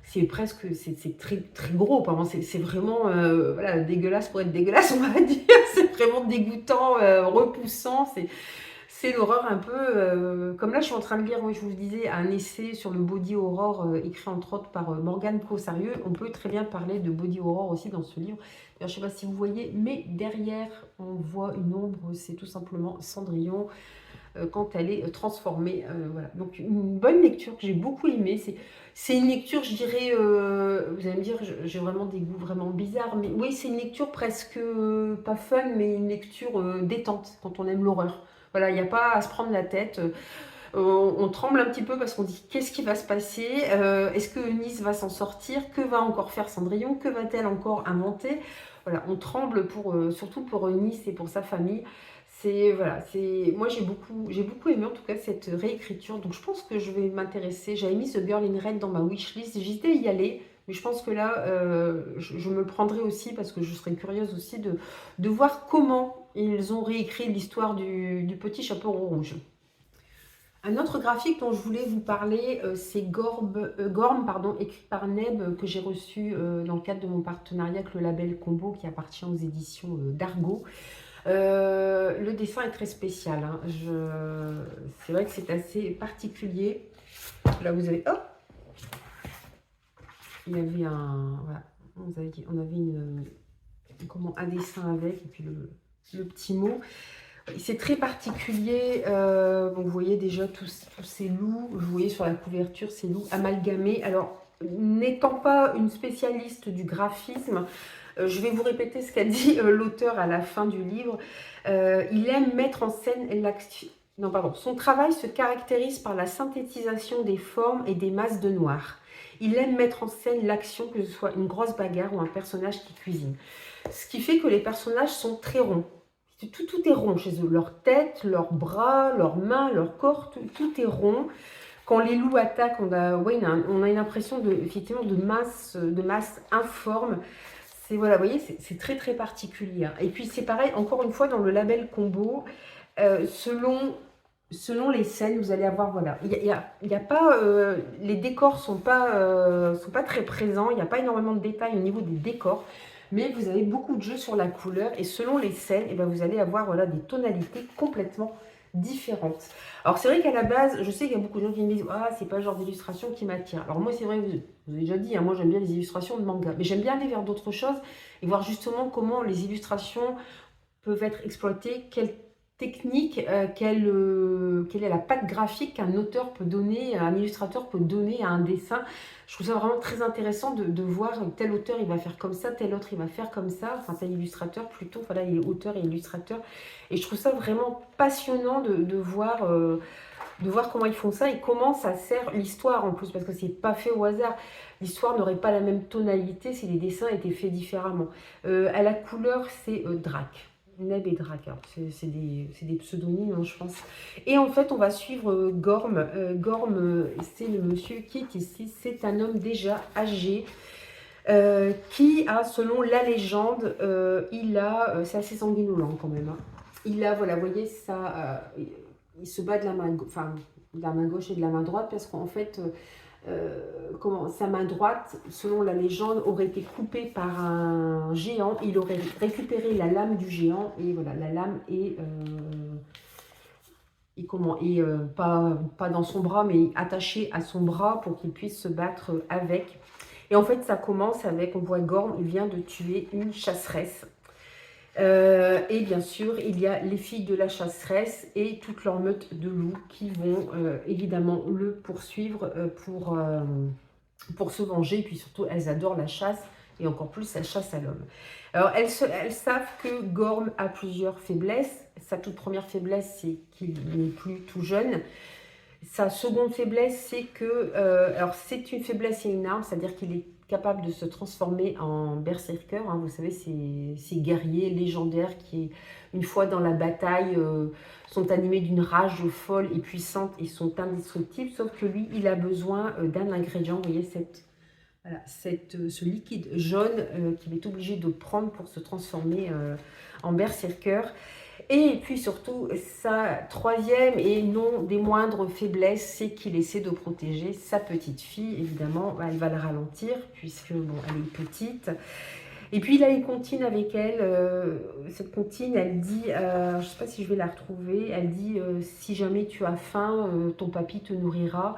C'est presque, c'est très, très gros, pardon. C'est vraiment voilà, dégueulasse pour être dégueulasse, on va dire. C'est vraiment dégoûtant, repoussant. C'est l'horreur un peu... comme là, je suis en train de lire, oui, je vous disais, un essai sur le body horror écrit entre autres par Morgane Cossarieux. On peut très bien parler de body horror aussi dans ce livre. D'ailleurs, je ne sais pas si vous voyez, mais derrière, on voit une ombre. C'est tout simplement Cendrillon quand elle est transformée. Voilà. Donc, une bonne lecture que j'ai beaucoup aimée. C'est une lecture, je dirais, vous allez me dire, j'ai vraiment des goûts vraiment bizarres, mais oui, c'est une lecture presque pas fun, mais une lecture détente quand on aime l'horreur. Voilà, il n'y a pas à se prendre la tête. On tremble un petit peu parce qu'on dit qu'est-ce qui va se passer, est-ce que Eunice va s'en sortir, que va encore faire Cendrillon, que va-t-elle encore inventer. Voilà, on tremble surtout pour Eunice et pour sa famille. Voilà, moi j'ai beaucoup aimé en tout cas cette réécriture, donc je pense que je vais m'intéresser. J'avais mis The Girl in Red dans ma wishlist, j'hésitais à y aller, mais je pense que là je me le prendrai aussi parce que je serais curieuse aussi de voir comment ils ont réécrit l'histoire du petit chaperon rouge. Un autre graphique dont je voulais vous parler, c'est Gorm, pardon, écrit par Neb, que j'ai reçu dans le cadre de mon partenariat avec le label Combo qui appartient aux éditions d'Argo. Le dessin est très spécial. Hein. C'est vrai que c'est assez particulier. Là, vous avez... Hop, il y avait un... Voilà, on avait un dessin avec, et puis le petit mot. C'est très particulier. Bon, vous voyez déjà tous ces loups. Vous voyez sur la couverture ces loups amalgamés. Alors, n'étant pas une spécialiste du graphisme, je vais vous répéter ce qu'a dit l'auteur à la fin du livre. Il aime mettre en scène l'action. Non, pardon. Son travail se caractérise par la synthétisation des formes et des masses de noir. Il aime mettre en scène l'action, que ce soit une grosse bagarre ou un personnage qui cuisine. Ce qui fait que les personnages sont très ronds. Tout est rond chez eux. Leur tête, leurs bras, leurs mains, leur corps, tout est rond. Quand les loups attaquent, on a une impression effectivement de masse informe. Voilà, vous voyez, c'est très très particulier. Hein. Et puis c'est pareil, encore une fois, dans le label Combo, selon les scènes, vous allez avoir, voilà, il y a pas, les décors sont pas très présents, il n'y a pas énormément de détails au niveau des décors, mais vous avez beaucoup de jeux sur la couleur, et selon les scènes, et ben vous allez avoir voilà, des tonalités complètement différentes. Alors c'est vrai qu'à la base, je sais qu'il y a beaucoup de gens qui me disent « Ah, c'est pas le genre d'illustration qui m'attire ». Alors moi, c'est vrai que vous avez déjà dit, hein, moi j'aime bien les illustrations de manga, mais j'aime bien aller vers d'autres choses et voir justement comment les illustrations peuvent être exploitées, quelle technique, quelle est la patte graphique qu'un auteur peut donner, un illustrateur peut donner à un dessin. Je trouve ça vraiment très intéressant de voir tel auteur il va faire comme ça, tel autre il va faire comme ça, enfin tel illustrateur plutôt, voilà, il est auteur et illustrateur. Et je trouve ça vraiment passionnant de voir comment ils font ça et comment ça sert l'histoire en plus, parce que c'est pas fait au hasard. L'histoire n'aurait pas la même tonalité si les dessins étaient faits différemment. À la couleur, c'est Drac. Neb et Drac, alors c'est des pseudonymes, hein, je pense. Et en fait, on va suivre Gorm. Gorm, c'est le monsieur qui est ici. C'est un homme déjà âgé qui a, selon la légende, c'est assez sanguinolent quand même, hein. Il a, voilà, vous voyez, ça, il se bat de la main, enfin, de la main gauche et de la main droite parce qu'en fait, sa main droite, selon la légende, aurait été coupée par un géant. Il aurait récupéré la lame du géant et voilà, la lame pas dans son bras, mais attachée à son bras pour qu'il puisse se battre avec. Et en fait, ça commence avec, on voit Gorm, il vient de tuer une chasseresse. Et bien sûr, il y a les filles de la chasseresse et toute leur meute de loups qui vont évidemment le poursuivre pour se venger. Et puis surtout, elles adorent la chasse et encore plus la chasse à l'homme. Alors, elles savent que Gorm a plusieurs faiblesses. Sa toute première faiblesse, c'est qu'il n'est plus tout jeune. Sa seconde faiblesse, c'est que... alors, c'est une faiblesse et une arme, c'est-à-dire qu'il est capable de se transformer en berserker, hein, vous savez, ces guerriers légendaires qui, une fois dans la bataille, sont animés d'une rage folle et puissante et sont indestructibles, sauf que lui, il a besoin d'un ingrédient, vous voyez, ce liquide jaune qu'il est obligé de prendre pour se transformer en berserker. Et puis surtout, sa troisième et non des moindres faiblesses, c'est qu'il essaie de protéger sa petite fille. Évidemment, elle va la ralentir puisque bon, elle est petite. Et puis là, il continue avec elle. Cette comptine, elle dit, je ne sais pas si je vais la retrouver, elle dit si jamais tu as faim, ton papy te nourrira.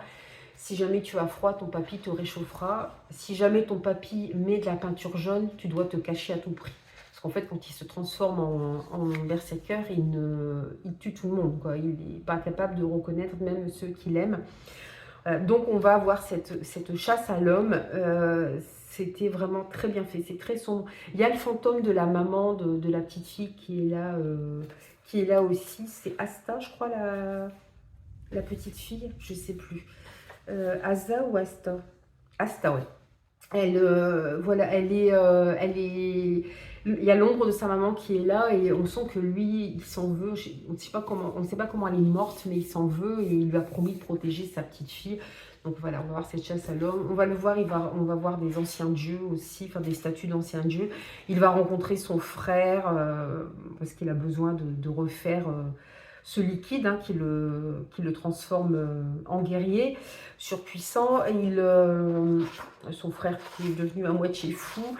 Si jamais tu as froid, ton papy te réchauffera. Si jamais ton papy met de la peinture jaune, tu dois te cacher à tout prix. En fait, quand il se transforme en berserker, il tue tout le monde, quoi. Il n'est pas capable de reconnaître même ceux qu'il aime. Donc, on va avoir cette chasse à l'homme. C'était vraiment très bien fait. C'est très sombre. Il y a le fantôme de la maman de la petite fille qui est là aussi. C'est Asta, je crois, la petite fille. Je ne sais plus. Asa ou Asta? Asta, oui. Voilà, elle est... Il y a l'ombre de sa maman qui est là et on sent que lui, il s'en veut. On ne sait pas comment elle est morte, mais il s'en veut et il lui a promis de protéger sa petite fille. Donc voilà, on va voir cette chasse à l'homme. On va le voir, on va voir des anciens dieux aussi, enfin des statues d'anciens dieux. Il va rencontrer son frère parce qu'il a besoin de refaire... ce liquide qui le transforme en guerrier surpuissant. Son frère qui est devenu à moitié fou.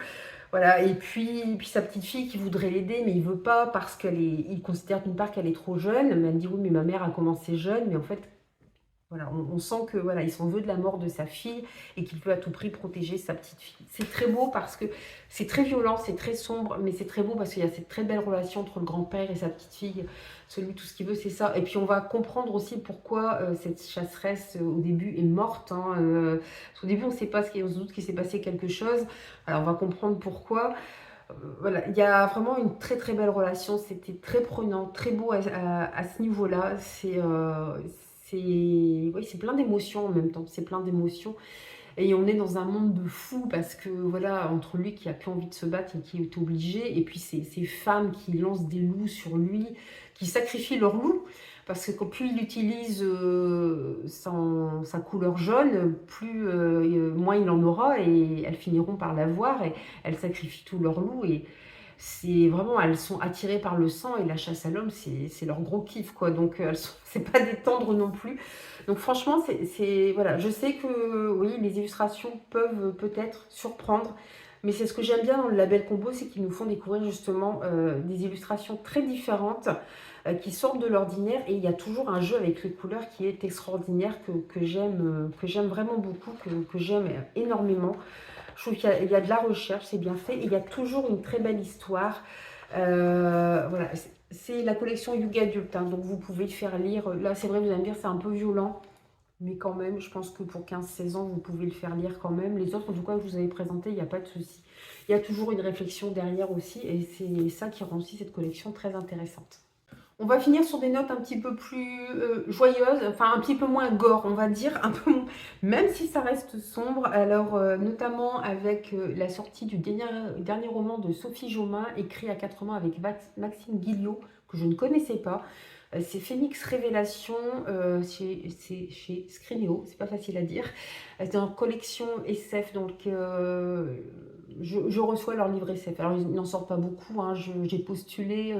Voilà, et puis sa petite fille qui voudrait l'aider, mais il veut pas parce il considère d'une part qu'elle est trop jeune. Mais elle dit oui, mais ma mère a commencé jeune, mais en fait, voilà, on sent que voilà, il s'en veut de la mort de sa fille et qu'il peut à tout prix protéger sa petite fille. C'est très beau parce que c'est très violent, c'est très sombre, mais c'est très beau parce qu'il y a cette très belle relation entre le grand-père et sa petite fille. Celui, tout ce qu'il veut, c'est ça. Et puis on va comprendre aussi pourquoi cette chasseresse au début est morte. Parce qu'au début, on ne sait pas on se doute qu'il s'est passé quelque chose. Alors on va comprendre pourquoi. Voilà, il y a vraiment une très très belle relation. C'était très prenant, très beau à ce niveau-là. C'est plein d'émotions en même temps, c'est plein d'émotions. Et on est dans un monde de fous parce que, voilà, entre lui qui a plus envie de se battre et qui est obligé, et puis ces femmes qui lancent des loups sur lui, qui sacrifient leurs loups, parce que plus il utilise sa couleur jaune, moins il en aura, et elles finiront par l'avoir, et elles sacrifient tous leurs loups, et c'est vraiment, elles sont attirées par le sang et la chasse à l'homme, c'est leur gros kiff, quoi. Donc, c'est pas des tendres non plus. Donc, franchement, voilà. Je sais que, oui, les illustrations peuvent peut-être surprendre, mais c'est ce que j'aime bien dans le label Combo, c'est qu'ils nous font découvrir justement des illustrations très différentes qui sortent de l'ordinaire. Et il y a toujours un jeu avec les couleurs qui est extraordinaire, que j'aime vraiment beaucoup, que j'aime énormément. Je trouve qu'il y a de la recherche, c'est bien fait. Et il y a toujours une très belle histoire. Voilà, C'est la collection Young Adult, hein, donc vous pouvez le faire lire. Là, c'est vrai, vous allez me dire, c'est un peu violent, mais quand même, je pense que pour 15-16 ans, vous pouvez le faire lire quand même. Les autres, en tout cas, que je vous avais présenté, il n'y a pas de souci. Il y a toujours une réflexion derrière aussi, et c'est ça qui rend aussi cette collection très intéressante. On va finir sur des notes un petit peu plus joyeuses, enfin un petit peu moins gore, on va dire, un peu, même si ça reste sombre. Alors, notamment avec la sortie du dernier roman de Sophie Jomain, écrit à 4 mains avec Maxime Guilliot, que je ne connaissais pas. C'est Phénix Révélation, c'est chez Scrinéo, c'est pas facile à dire. C'est en collection SF, donc je reçois leur livre SF. Alors, ils n'en sortent pas beaucoup, hein. J'ai postulé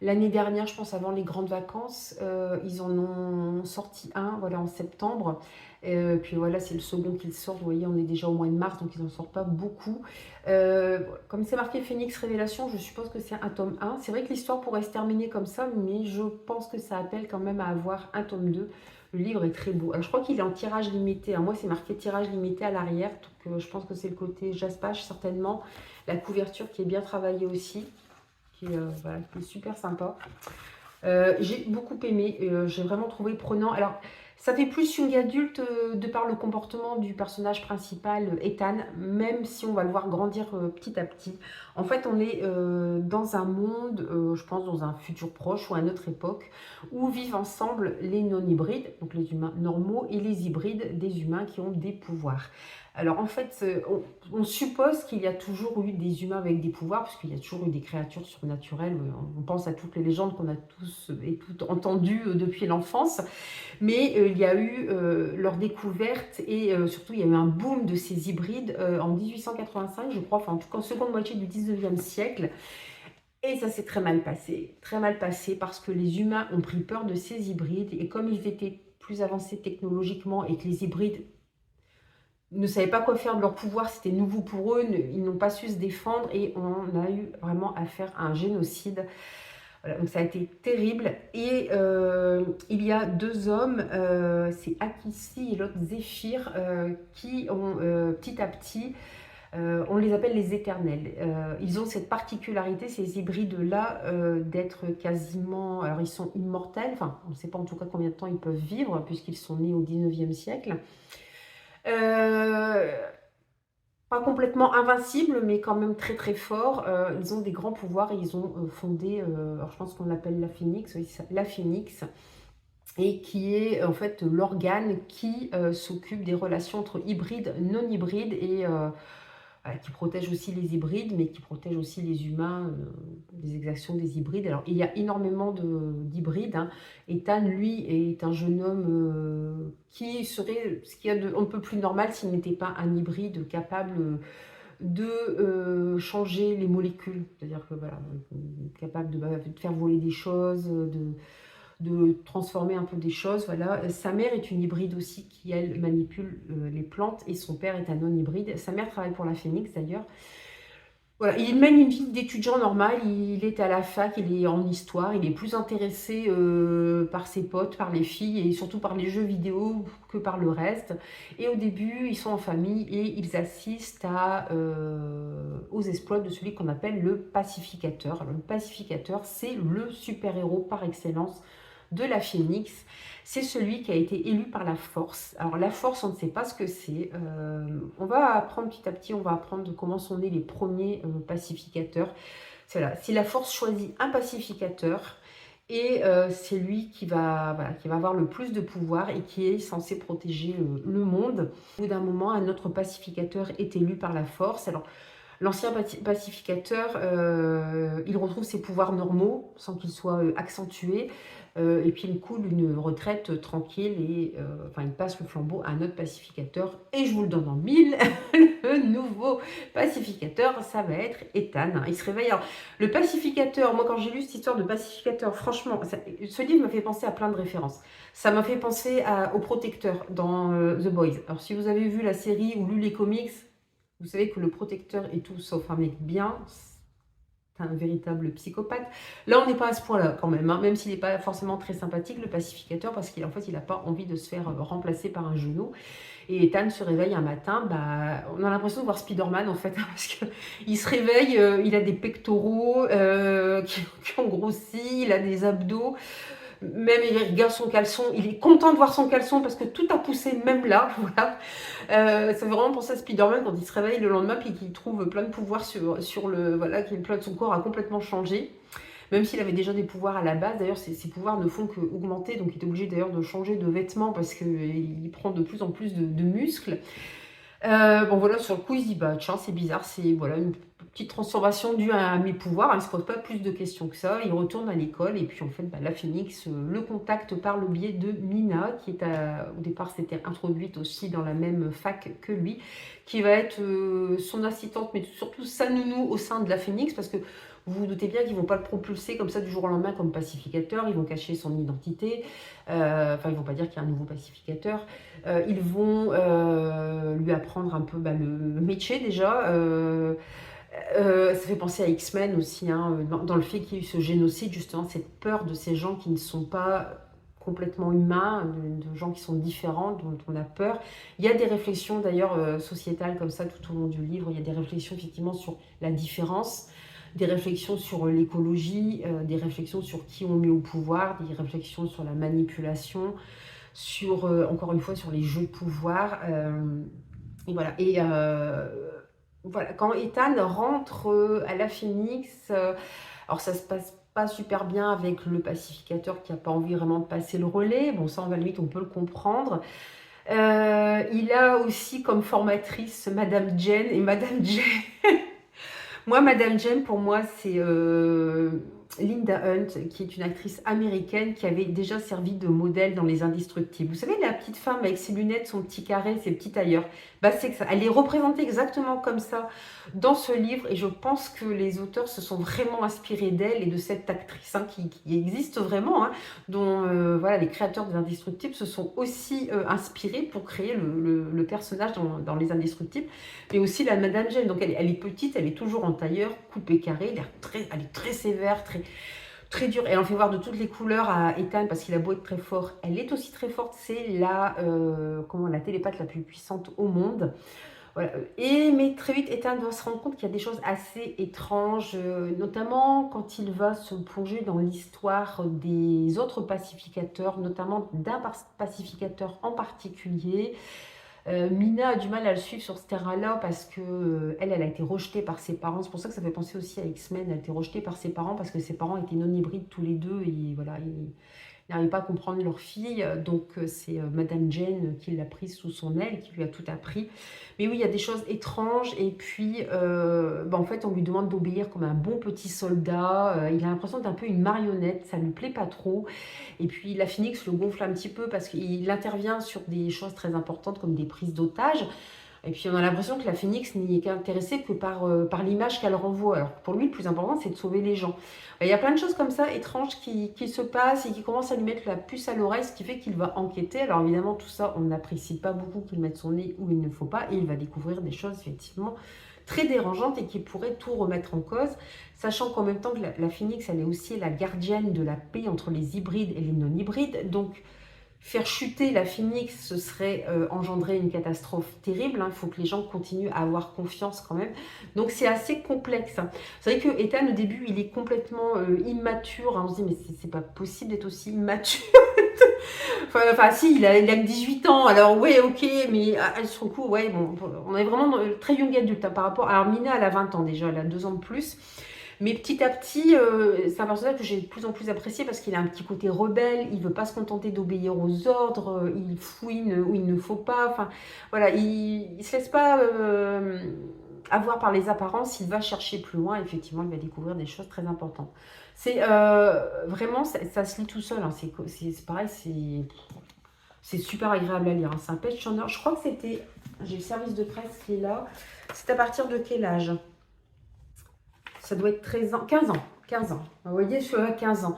l'année dernière, je pense avant les grandes vacances. Ils en ont sorti un, voilà, en septembre. Puis voilà, c'est le second qu'ils sortent. Vous voyez, on est déjà au mois de mars, donc ils n'en sortent pas beaucoup. Comme c'est marqué Phénix Révélation, je suppose que c'est un tome 1. C'est vrai que l'histoire pourrait se terminer comme ça, mais je pense que ça appelle quand même à avoir un tome 2. Le livre est très beau. Alors, je crois qu'il est en tirage limité, hein. Moi, c'est marqué tirage limité à l'arrière. Donc, je pense que c'est le côté Jaspage, certainement. La couverture qui est bien travaillée aussi, voilà, qui est super sympa. J'ai beaucoup aimé, j'ai vraiment trouvé prenant. Alors, ça fait plus young adulte de par le comportement du personnage principal, Ethan, même si on va le voir grandir petit à petit. En fait, on est dans un monde, je pense dans un futur proche ou à notre époque, où vivent ensemble les non-hybrides, donc les humains normaux, et les hybrides, des humains qui ont des pouvoirs. Alors en fait, on suppose qu'il y a toujours eu des humains avec des pouvoirs, parce qu'il y a toujours eu des créatures surnaturelles. On pense à toutes les légendes qu'on a tous et toutes entendues depuis l'enfance. Mais il y a eu leur découverte et surtout il y a eu un boom de ces hybrides en 1885, je crois, enfin en tout cas en seconde moitié du 19e siècle. Et ça s'est très mal passé parce que les humains ont pris peur de ces hybrides et comme ils étaient plus avancés technologiquement et que les hybrides ne savaient pas quoi faire de leur pouvoir, c'était nouveau pour eux, ils n'ont pas su se défendre et on a eu vraiment affaire à un génocide. Voilà, donc ça a été terrible. Et il y a deux hommes, c'est Akissi et l'autre Zéphyr, qui ont petit à petit, on les appelle les éternels. Ils ont cette particularité, ces hybrides-là, d'être quasiment... Alors ils sont immortels, enfin on ne sait pas en tout cas combien de temps ils peuvent vivre, puisqu'ils sont nés au 19e siècle. Pas complètement invincibles, mais quand même très très forts. Ils ont des grands pouvoirs et ils ont fondé, alors je pense qu'on l'appelle la Phénix, oui, la Phénix, et qui est en fait l'organe qui s'occupe des relations entre hybrides, non hybrides, et qui protège aussi les hybrides, mais qui protège aussi les humains des exactions des hybrides. Alors, il y a énormément d'hybrides, hein. Ethan, lui, est un jeune homme qui serait ce qu'il y a de un peu plus normal s'il n'était pas un hybride capable de changer les molécules. C'est-à-dire que, voilà, capable de faire voler des choses, de transformer un peu des choses. Voilà. Sa mère est une hybride aussi qui, elle, manipule les plantes et son père est un non-hybride. Sa mère travaille pour la Phénix d'ailleurs. Voilà, il mène une vie d'étudiant normal, il est à la fac, il est en histoire, il est plus intéressé par ses potes, par les filles et surtout par les jeux vidéo que par le reste. Et au début, ils sont en famille et ils assistent aux exploits de celui qu'on appelle le pacificateur. Alors, le pacificateur, c'est le super-héros par excellence de la Phénix. C'est celui qui a été élu par la Force. Alors la Force, on ne sait pas ce que c'est. On va apprendre petit à petit, on va apprendre comment sont nés les premiers pacificateurs. Voilà. Si la Force choisit un pacificateur, et c'est lui qui va, voilà, qui va avoir le plus de pouvoir et qui est censé protéger le monde. Au bout d'un moment, un autre pacificateur est élu par la Force. Alors, l'ancien pacificateur, il retrouve ses pouvoirs normaux sans qu'ils soient accentués. Et puis il coule une retraite tranquille et enfin il passe le flambeau à un autre pacificateur. Et je vous le donne en mille, le nouveau pacificateur, ça va être Ethan. Il se réveille. Alors, le pacificateur, moi quand j'ai lu cette histoire de pacificateur, franchement, ce livre m'a fait penser à plein de références. Ça m'a fait penser au protecteur dans The Boys. Alors si vous avez vu la série ou lu les comics, vous savez que le protecteur est tout sauf un mec bien. un véritable psychopathe. Là, on n'est pas à ce point-là quand même, hein, même s'il n'est pas forcément très sympathique, le pacificateur, parce qu'en fait, il n'a pas envie de se faire remplacer par un genou. Et Ethan se réveille un matin, bah, on a l'impression de voir Spider-Man en fait, hein, parce qu'il se réveille, il a des pectoraux qui ont grossi, il a des abdos, même il regarde son caleçon, il est content de voir son caleçon parce que tout a poussé même là, voilà. Ça fait vraiment penser à Spider-Man quand il se réveille le lendemain et qu'il trouve plein de pouvoirs sur le... Voilà, son corps a complètement changé. Même s'il avait déjà des pouvoirs à la base, d'ailleurs ses pouvoirs ne font qu'augmenter, donc il est obligé d'ailleurs de changer de vêtements parce qu'il prend de plus en plus de muscles. Bon voilà, sur le coup il se dit bah tiens c'est bizarre, c'est voilà une petite transformation due à mes pouvoirs, il ne se pose pas plus de questions que ça, il retourne à l'école et puis en fait bah, la Phénix le contacte par le biais de Mina qui est au départ c'était introduite aussi dans la même fac que lui, qui va être son assistante mais surtout sa nounou au sein de la Phénix parce que vous vous doutez bien qu'ils ne vont pas le propulser comme ça du jour au lendemain comme pacificateur, ils vont cacher son identité, enfin ils ne vont pas dire qu'il y a un nouveau pacificateur, ils vont lui apprendre un peu bah, le métier déjà, ça fait penser à X-Men aussi, hein, dans le fait qu'il y ait eu ce génocide, justement cette peur de ces gens qui ne sont pas complètement humains, de gens qui sont différents, dont on a peur. Il y a des réflexions d'ailleurs sociétales comme ça tout au long du livre, il y a des réflexions effectivement sur la différence, des réflexions sur l'écologie, des réflexions sur qui on met au pouvoir, des réflexions sur la manipulation, sur, encore une fois, sur les jeux de pouvoir. Et voilà. Et voilà, quand Ethan rentre à la Phénix, alors ça se passe pas super bien avec le pacificateur qui n'a pas envie vraiment de passer le relais. Bon, ça, on peut le comprendre. Il a aussi comme formatrice Madame Jane. Et Madame Jane... Moi, Madame Jane, pour moi, c'est Linda Hunt, qui est une actrice américaine qui avait déjà servi de modèle dans Les Indestructibles. Vous savez, la petite femme avec ses lunettes, son petit carré, ses petits tailleurs. Bah, c'est que ça. Elle est représentée exactement comme ça dans ce livre et je pense que les auteurs se sont vraiment inspirés d'elle et de cette actrice hein, qui existe vraiment, hein, dont voilà, les créateurs des Indestructibles se sont aussi inspirés pour créer le personnage dans Les Indestructibles, mais aussi la Madame Jane. Donc elle est petite, elle est toujours en tailleur, coupée carré, elle est très sévère, très dure. Et on fait voir de toutes les couleurs à Ethan parce qu'il a beau être très fort, elle est aussi très forte. C'est la télépathe la plus puissante au monde. Voilà. Mais très vite, Ethan va se rendre compte qu'il y a des choses assez étranges, notamment quand il va se plonger dans l'histoire des autres pacificateurs, notamment d'un pacificateur en particulier. Mina a du mal à le suivre sur ce terrain-là parce que elle a été rejetée par ses parents. C'est pour ça que ça fait penser aussi à X-Men. Elle a été rejetée par ses parents parce que ses parents étaient non-hybrides tous les deux et voilà, ils n'arrivaient pas à comprendre leur fille. Donc c'est Madame Jane qui l'a prise sous son aile, qui lui a tout appris. Mais oui, il y a des choses étranges et puis en fait on lui demande d'obéir comme un bon petit soldat. Il a l'impression d'être un peu une marionnette, ça lui plaît pas trop. Et puis la Phénix le gonfle un petit peu parce qu'il intervient sur des choses très importantes comme des prises d'otages. Et puis on a l'impression que la Phénix n'y est intéressée que par l'image qu'elle renvoie. Alors pour lui, le plus important, c'est de sauver les gens. Il y a plein de choses comme ça, étranges, qui se passent et qui commencent à lui mettre la puce à l'oreille, ce qui fait qu'il va enquêter. Alors évidemment, tout ça, on n'apprécie pas beaucoup qu'il mette son nez où il ne faut pas. Et il va découvrir des choses, effectivement, très dérangeantes et qui pourraient tout remettre en cause. Sachant qu'en même temps que la Phénix, elle est aussi la gardienne de la paix entre les hybrides et les non-hybrides. Donc, faire chuter la Phénix, ce serait engendrer une catastrophe terrible. Hein. Il faut que les gens continuent à avoir confiance quand même. Donc c'est assez complexe. Hein. Vous savez que Ethan, au début, il est complètement immature. Hein. On se dit, mais c'est pas possible d'être aussi immature. Enfin, si, il a que 18 ans. Alors, ouais, ok, mais sur le coup, ouais, bon, on est vraiment très young adulte hein, par rapport. Alors, Mina, elle a 20 ans déjà, elle a 2 ans de plus. Mais petit à petit, c'est un personnage que j'ai de plus en plus apprécié parce qu'il a un petit côté rebelle, il ne veut pas se contenter d'obéir aux ordres, il fouine où il ne faut pas. Enfin, voilà, il ne se laisse pas avoir par les apparences, il va chercher plus loin. Effectivement, il va découvrir des choses très importantes. C'est vraiment, ça se lit tout seul. Hein, c'est pareil, c'est super agréable à lire. Hein, c'est un page turner. Je crois que c'était, j'ai le service de presse qui est là. C'est à partir de quel âge ? Ça doit être 15 ans. Vous voyez, celui-là, 15 ans.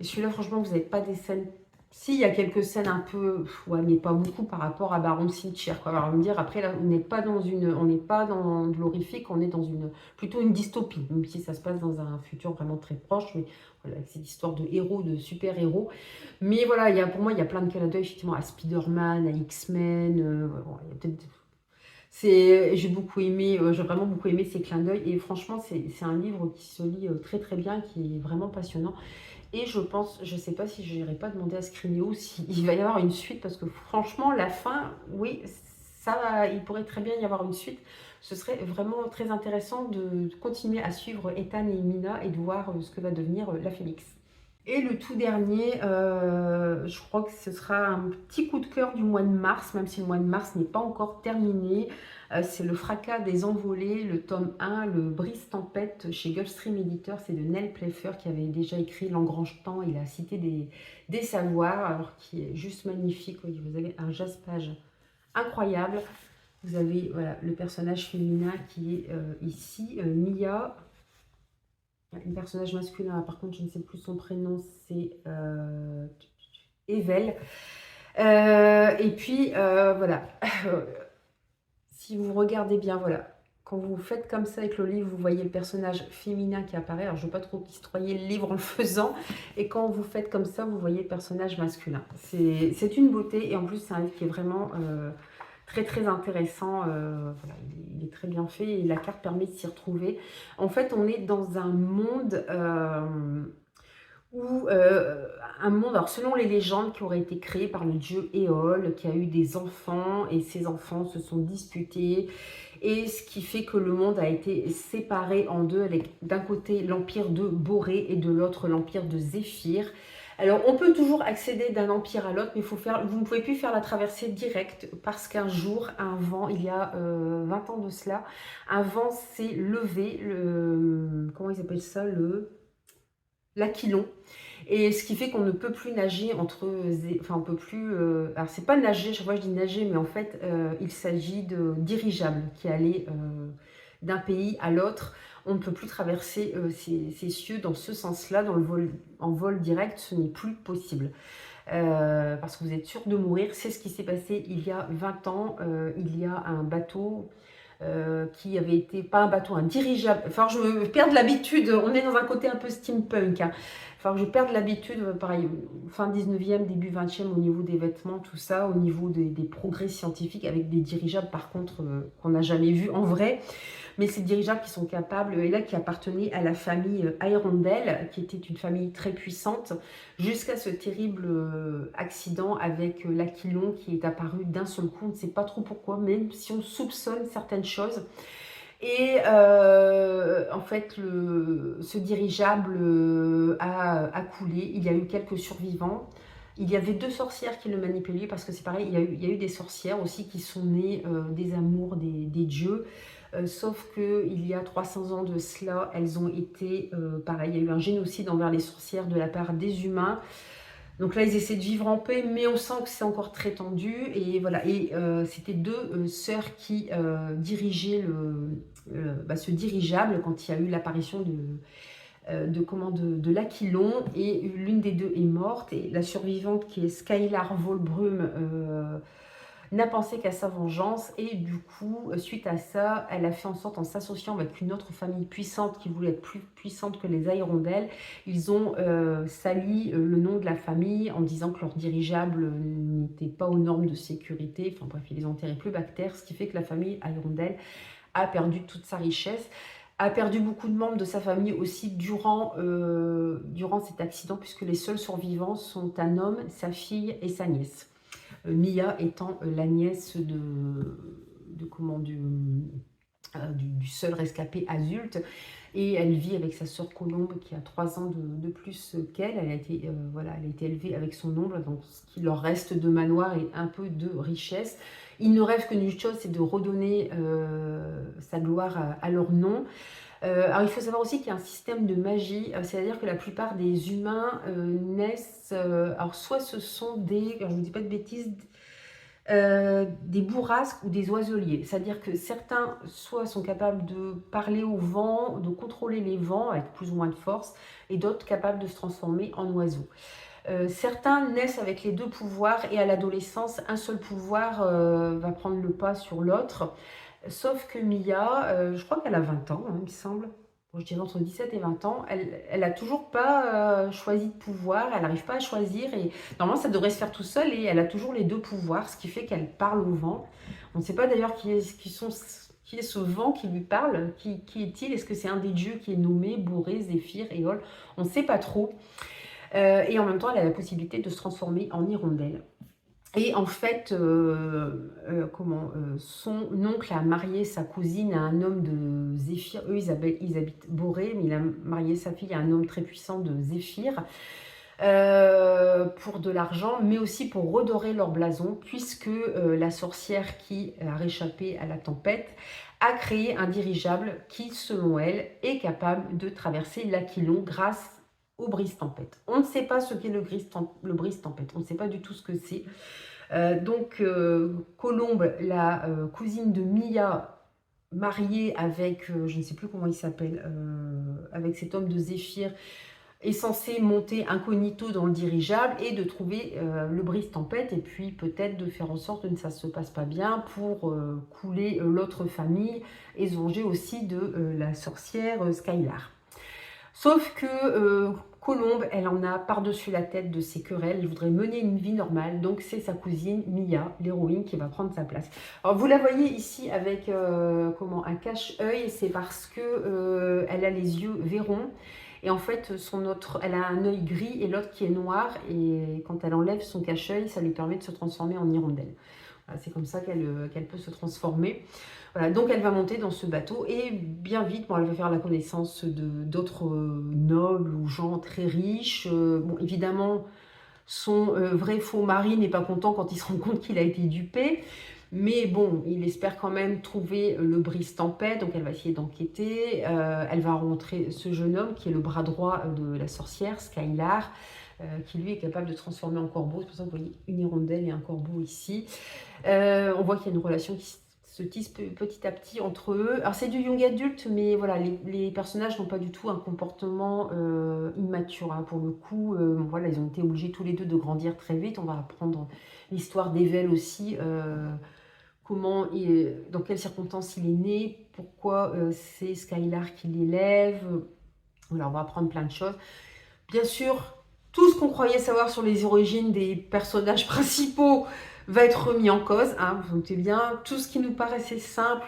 Et celui-là, franchement, vous n'avez pas des scènes Si, il y a quelques scènes un peu, ouais, mais pas beaucoup par rapport à Baron de Cimetière, quoi. Alors, on va me dire, après, là, on n'est pas dans de l'horrifique, on est dans plutôt une dystopie, même si ça se passe dans un futur vraiment très proche, mais voilà, c'est l'histoire de héros, de super-héros. Mais voilà, pour moi, il y a plein de clins d'œil, effectivement, à Spider-Man, à X-Men, bon, il y a peut-être j'ai beaucoup aimé, j'ai vraiment beaucoup aimé ces clins d'œil et franchement, c'est un livre qui se lit très très bien, qui est vraiment passionnant. Et je pense, je sais pas si je n'irai pas demander à Scrinéo s'il va y avoir une suite, parce que franchement, la fin, oui, il pourrait très bien y avoir une suite. Ce serait vraiment très intéressant de continuer à suivre Ethan et Mina et de voir ce que va devenir la Phénix. Et le tout dernier, je crois que ce sera un petit coup de cœur du mois de mars, même si le mois de mars n'est pas encore terminé. C'est Le Fracas des Envolées, le tome 1, le Brise-Tempête chez Gulfstream Editor. C'est de Nell Playfair qui avait déjà écrit L'Engrange-Temps et la Cité des Savoirs, alors qui est juste magnifique. Oui, vous avez un jaspage incroyable. Vous avez voilà, le personnage féminin qui est ici, Mia. Un personnage masculin, par contre, je ne sais plus son prénom, c'est Evel. Et puis, voilà. Si vous regardez bien, voilà. Quand vous faites comme ça avec le livre, vous voyez le personnage féminin qui apparaît. Alors, je ne veux pas trop destroyer le livre en le faisant. Et quand vous faites comme ça, vous voyez le personnage masculin. C'est une beauté. Et en plus, c'est un livre qui est vraiment très, très intéressant. Voilà, il est très bien fait et la carte permet de s'y retrouver. En fait, on est dans un monde où un monde, alors selon les légendes, qui aurait été créé par le dieu Éole, qui a eu des enfants, et ces enfants se sont disputés, et ce qui fait que le monde a été séparé en deux, avec d'un côté l'empire de Boré et de l'autre l'empire de Zéphyr. Alors, on peut toujours accéder d'un empire à l'autre, mais vous ne pouvez plus faire la traversée directe, parce qu'un jour, un vent, il y a 20 ans de cela, un vent s'est levé, comment ils appellent ça, l'aquilon. Et ce qui fait qu'on ne peut plus nager enfin, on peut plus. Alors, c'est pas nager, chaque fois je dis nager, mais en fait, il s'agit de dirigeables qui allaient d'un pays à l'autre. On ne peut plus traverser ces cieux dans ce sens-là, en vol direct, ce n'est plus possible. Parce que vous êtes sûr de mourir. C'est ce qui s'est passé il y a 20 ans. Il y a un bateau qui avait été, pas un bateau, un dirigeable. Enfin, je me perds l'habitude, on est dans un côté un peu steampunk. Hein. Enfin, je perds l'habitude, pareil, fin 19e, début 20e, au niveau des vêtements, tout ça, au niveau des progrès scientifiques, avec des dirigeables, par contre, qu'on n'a jamais vu en vrai. Mais ces dirigeables qui sont capables, et là qui appartenaient à la famille Arundel, qui était une famille très puissante, jusqu'à ce terrible accident avec l'Aquilon qui est apparu d'un seul coup. On ne sait pas trop pourquoi, même si on soupçonne certaines choses. Et en fait, ce dirigeable a coulé. Il y a eu quelques survivants. Il y avait 2 sorcières qui le manipulaient, parce que c'est pareil, il y a eu des sorcières aussi qui sont nées des amours des dieux. Sauf qu'il y a 300 ans de cela, elles ont été, pareil, il y a eu un génocide envers les sorcières de la part des humains. Donc là, ils essaient de vivre en paix, mais on sent que c'est encore très tendu. Et voilà, et c'était 2 sœurs qui dirigeaient ce dirigeable quand il y a eu l'apparition de l'Aquilon. Et l'une des 2 est morte. Et la survivante, qui est Skylar Volbrum, n'a pensé qu'à sa vengeance, et du coup, suite à ça, elle a fait en sorte, en s'associant avec une autre famille puissante qui voulait être plus puissante que les Hirondelles, ils ont sali le nom de la famille en disant que leur dirigeable n'était pas aux normes de sécurité. Enfin bref, ils les ont enterrés plus bactères, ce qui fait que la famille Hirondelle a perdu toute sa richesse, a perdu beaucoup de membres de sa famille aussi durant cet accident, puisque les seuls survivants sont un homme, sa fille et sa nièce. Mia étant la nièce du seul rescapé adulte, et elle vit avec sa sœur Colombe qui a 3 ans de plus qu'elle. Elle a été élevée avec son oncle, donc ce qui leur reste de manoir et un peu de richesse. Ils ne rêvent que d'une chose, c'est de redonner sa gloire à leur nom. Alors il faut savoir aussi qu'il y a un système de magie, c'est-à-dire que la plupart des humains naissent, alors soit ce sont alors je ne dis pas de bêtises, des bourrasques ou des oiseliers. C'est-à-dire que certains soit sont capables de parler au vent, de contrôler les vents avec plus ou moins de force, et d'autres capables de se transformer en oiseaux. Certains naissent avec les deux pouvoirs et à l'adolescence, un seul pouvoir va prendre le pas sur l'autre. Sauf que Mia, je crois qu'elle a 20 ans, hein, il me semble. Bon, je dirais entre 17 et 20 ans. Elle a toujours pas choisi de pouvoir, elle n'arrive pas à choisir. Et normalement, ça devrait se faire tout seul et elle a toujours les deux pouvoirs, ce qui fait qu'elle parle au vent. On ne sait pas d'ailleurs qui est ce vent qui lui parle. Qui est-il? Est-ce que c'est un des dieux qui est nommé Bourré, Zéphyr, Éole? On ne sait pas trop. Et en même temps, elle a la possibilité de se transformer en hirondelle. Et en fait, son oncle a marié sa cousine à un homme de Zéphyr. Eux, ils habitent Boré, mais il a marié sa fille à un homme très puissant de Zéphyr pour de l'argent, mais aussi pour redorer leur blason, puisque la sorcière qui a réchappé à la tempête a créé un dirigeable qui, selon elle, est capable de traverser l'Aquilon grâce au brise-tempête. On ne sait pas ce qu'est le brise-tempête, on ne sait pas du tout ce que c'est. Colombe, la cousine de Mia, mariée avec, je ne sais plus comment il s'appelle, avec cet homme de Zéphyr, est censée monter incognito dans le dirigeable et de trouver le brise-tempête et puis peut-être de faire en sorte que ça ne se passe pas bien pour couler l'autre famille et se venger aussi de la sorcière Skylar. Sauf que Colombe, elle en a par-dessus la tête de ses querelles, elle voudrait mener une vie normale, donc c'est sa cousine Mia, l'héroïne, qui va prendre sa place. Alors vous la voyez ici avec un cache-œil, c'est parce que elle a les yeux verrons, et en fait elle a un œil gris et l'autre qui est noir, et quand elle enlève son cache-œil, ça lui permet de se transformer en hirondelle. Voilà, c'est comme ça qu'elle peut se transformer. Voilà, donc elle va monter dans ce bateau et bien vite, elle va faire la connaissance d'autres nobles ou gens très riches. Bon, évidemment, son vrai faux mari n'est pas content quand il se rend compte qu'il a été dupé. Mais bon, il espère quand même trouver le brise-tempête, donc elle va essayer d'enquêter. Elle va rencontrer ce jeune homme qui est le bras droit de la sorcière, Skylar, qui lui est capable de transformer en corbeau. C'est pour ça que vous voyez une hirondelle et un corbeau ici. On voit qu'il y a une relation qui se tisse petit à petit entre eux. Alors c'est du young adulte, mais voilà, les personnages n'ont pas du tout un comportement immature. Hein. Pour le coup, voilà, ils ont été obligés tous les deux de grandir très vite. On va apprendre l'histoire d'Evel aussi, dans quelles circonstances il est né, pourquoi c'est Skylar qui l'élève. Voilà, on va apprendre plein de choses. Bien sûr, tout ce qu'on croyait savoir sur les origines des personnages principaux va être remis en cause, hein, vous notez bien. Tout ce qui nous paraissait simple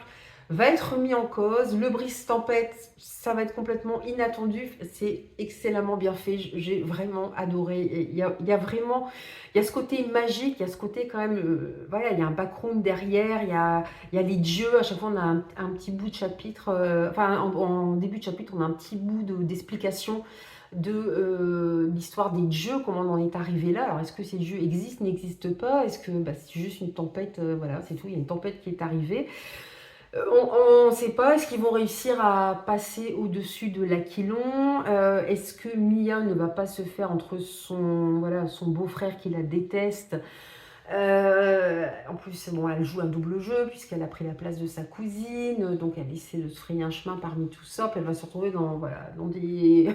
va être remis en cause. Le brise-tempête, ça va être complètement inattendu. C'est excellemment bien fait. J'ai vraiment adoré. Il y a vraiment, il y a ce côté magique, il y a ce côté quand même, voilà, il y a un background derrière, il y a les dieux. À chaque fois, on a un petit bout de chapitre, en début de chapitre, on a un petit bout d'explication de l'histoire des dieux, comment on en est arrivé là. Alors, est-ce que ces dieux existent, n'existent pas? Est-ce que c'est juste une tempête? Voilà, c'est tout, il y a une tempête qui est arrivée. On ne sait pas, est-ce qu'ils vont réussir à passer au-dessus de l'Aquilon? Est-ce que Mia ne va pas se faire entre son beau-frère qui la déteste? En plus, bon, elle joue un double jeu puisqu'elle a pris la place de sa cousine, donc elle essaie de se frayer un chemin parmi tout ça, puis elle va se retrouver dans des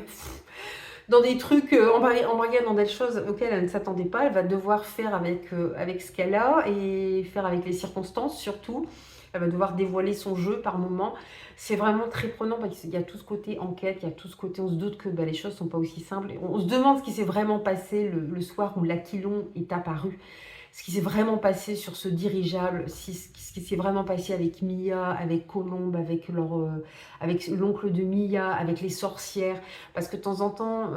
dans des trucs, embarquée dans des choses auxquelles elle ne s'attendait pas. Elle va devoir faire avec ce qu'elle a et faire avec les circonstances surtout. Elle va devoir dévoiler son jeu par moment. C'est vraiment très prenant parce qu'il y a tout ce côté enquête, il y a tout ce côté, on se doute que les choses ne sont pas aussi simples. On se demande ce qui s'est vraiment passé le soir où l'Aquilon est apparu. Ce qui s'est vraiment passé sur ce dirigeable, ce qui s'est vraiment passé avec Mia, avec Colombe, avec l'oncle de Mia, avec les sorcières. Parce que de temps en temps,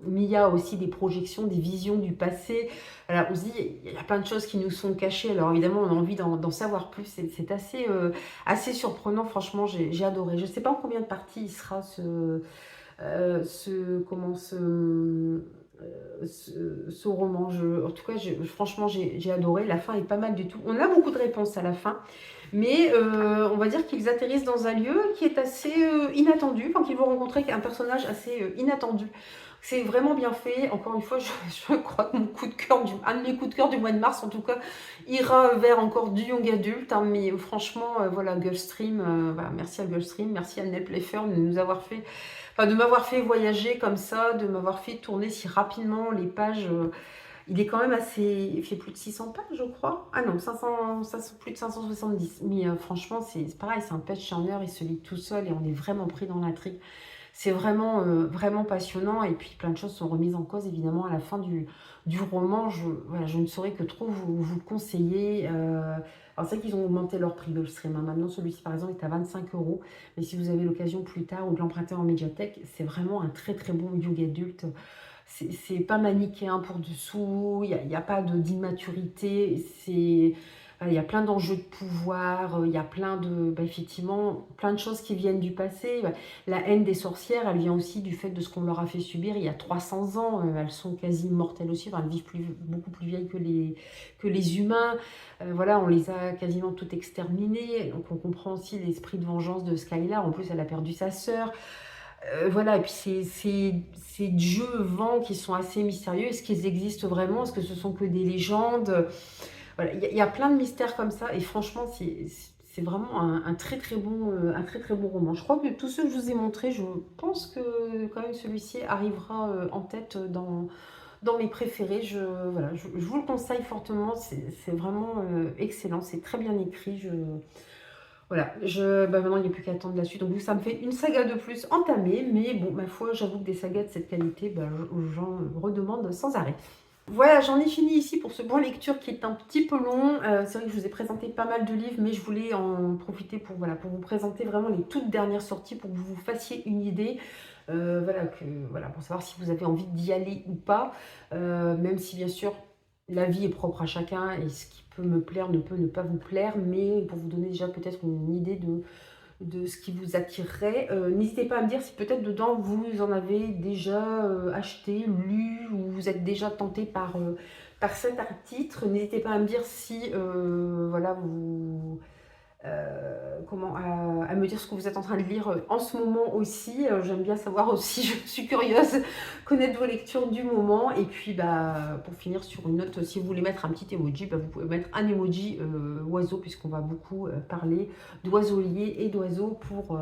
Mia a aussi des projections, des visions du passé. Alors on se dit, il y a plein de choses qui nous sont cachées. Alors évidemment, on a envie d'en savoir plus. C'est assez surprenant, franchement, j'ai adoré. Je ne sais pas en combien de parties il sera ce roman. En tout cas, franchement, j'ai adoré. La fin est pas mal du tout. On a beaucoup de réponses à la fin, mais on va dire qu'ils atterrissent dans un lieu qui est assez inattendu, enfin qu'ils vont rencontrer un personnage assez inattendu. C'est vraiment bien fait. Encore une fois, je crois que un de mes coups de cœur du mois de mars, en tout cas, ira vers encore du young adulte. Hein, mais franchement, voilà, Gulfstream, merci à Gulfstream, merci à Nell Playfair de nous avoir fait enfin, de m'avoir fait voyager comme ça, de m'avoir fait tourner si rapidement les pages. Il est quand même assez, il fait plus de 600 pages, je crois. Ah non, 500, plus de 570. Mais franchement, c'est pareil, c'est un page turner, il se lit tout seul et on est vraiment pris dans l'intrigue. C'est vraiment, vraiment passionnant et puis plein de choses sont remises en cause évidemment à la fin du roman. Voilà, je ne saurais que trop vous le conseiller. Alors c'est vrai qu'ils ont augmenté leur prix de le stream, hein. Maintenant celui-ci par exemple est à 25 €. Mais si vous avez l'occasion plus tard ou de l'emprunter en médiathèque, c'est vraiment un très très bon young adulte. C'est pas manichéen pour dessous, il y a pas d'immaturité, voilà, il y a plein d'enjeux de pouvoir, il y a plein de, bah, effectivement, plein de choses qui viennent du passé. Bah, la haine des sorcières, elle vient aussi du fait de ce qu'on leur a fait subir il y a 300 ans. Elles sont quasi immortelles aussi, enfin, elles vivent beaucoup plus vieilles que les humains. Voilà, on les a quasiment toutes exterminées. Donc on comprend aussi l'esprit de vengeance de Skylar. En plus, elle a perdu sa sœur. Voilà, et puis ces dieux vents qui sont assez mystérieux. Est-ce qu'ils existent vraiment? Est-ce que ce sont que des légendes? Voilà, il y a plein de mystères comme ça. Et franchement, c'est vraiment un très très bon, un très très bon roman. Je crois que tous ceux que je vous ai montrés, je pense que quand même celui-ci arrivera en tête dans mes préférés. Voilà, je vous le conseille fortement. C'est vraiment excellent. C'est très bien écrit. Voilà, bah maintenant il n'y a plus qu'à attendre la suite. Donc ça me fait une saga de plus entamée. Mais bon, ma foi, j'avoue que des sagas de cette qualité, bah, j'en redemande sans arrêt. Voilà, j'en ai fini ici pour ce bon lecture qui est un petit peu long. C'est vrai que je vous ai présenté pas mal de livres, mais je voulais en profiter pour, voilà, pour vous présenter vraiment les toutes dernières sorties pour que vous vous fassiez une idée. Voilà, pour savoir si vous avez envie d'y aller ou pas. Même si bien sûr la vie est propre à chacun et ce qui peut me plaire ne peut ne pas vous plaire, mais pour vous donner déjà peut-être une idée de ce qui vous attirerait. N'hésitez pas à me dire si peut-être dedans vous en avez déjà acheté, lu, ou vous êtes déjà tenté par certains titres. N'hésitez pas à me dire si voilà, à me dire ce que vous êtes en train de lire en ce moment aussi. J'aime bien savoir aussi, je suis curieuse, connaître vos lectures du moment. Et puis bah, pour finir sur une note, si vous voulez mettre un petit emoji, bah, vous pouvez mettre un emoji oiseau, puisqu'on va beaucoup parler d'oiseaux-liés et d'oiseaux pour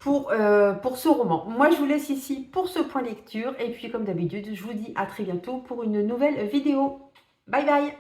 ce roman. Moi je vous laisse ici pour ce point lecture, et puis comme d'habitude je vous dis à très bientôt pour une nouvelle vidéo. Bye bye.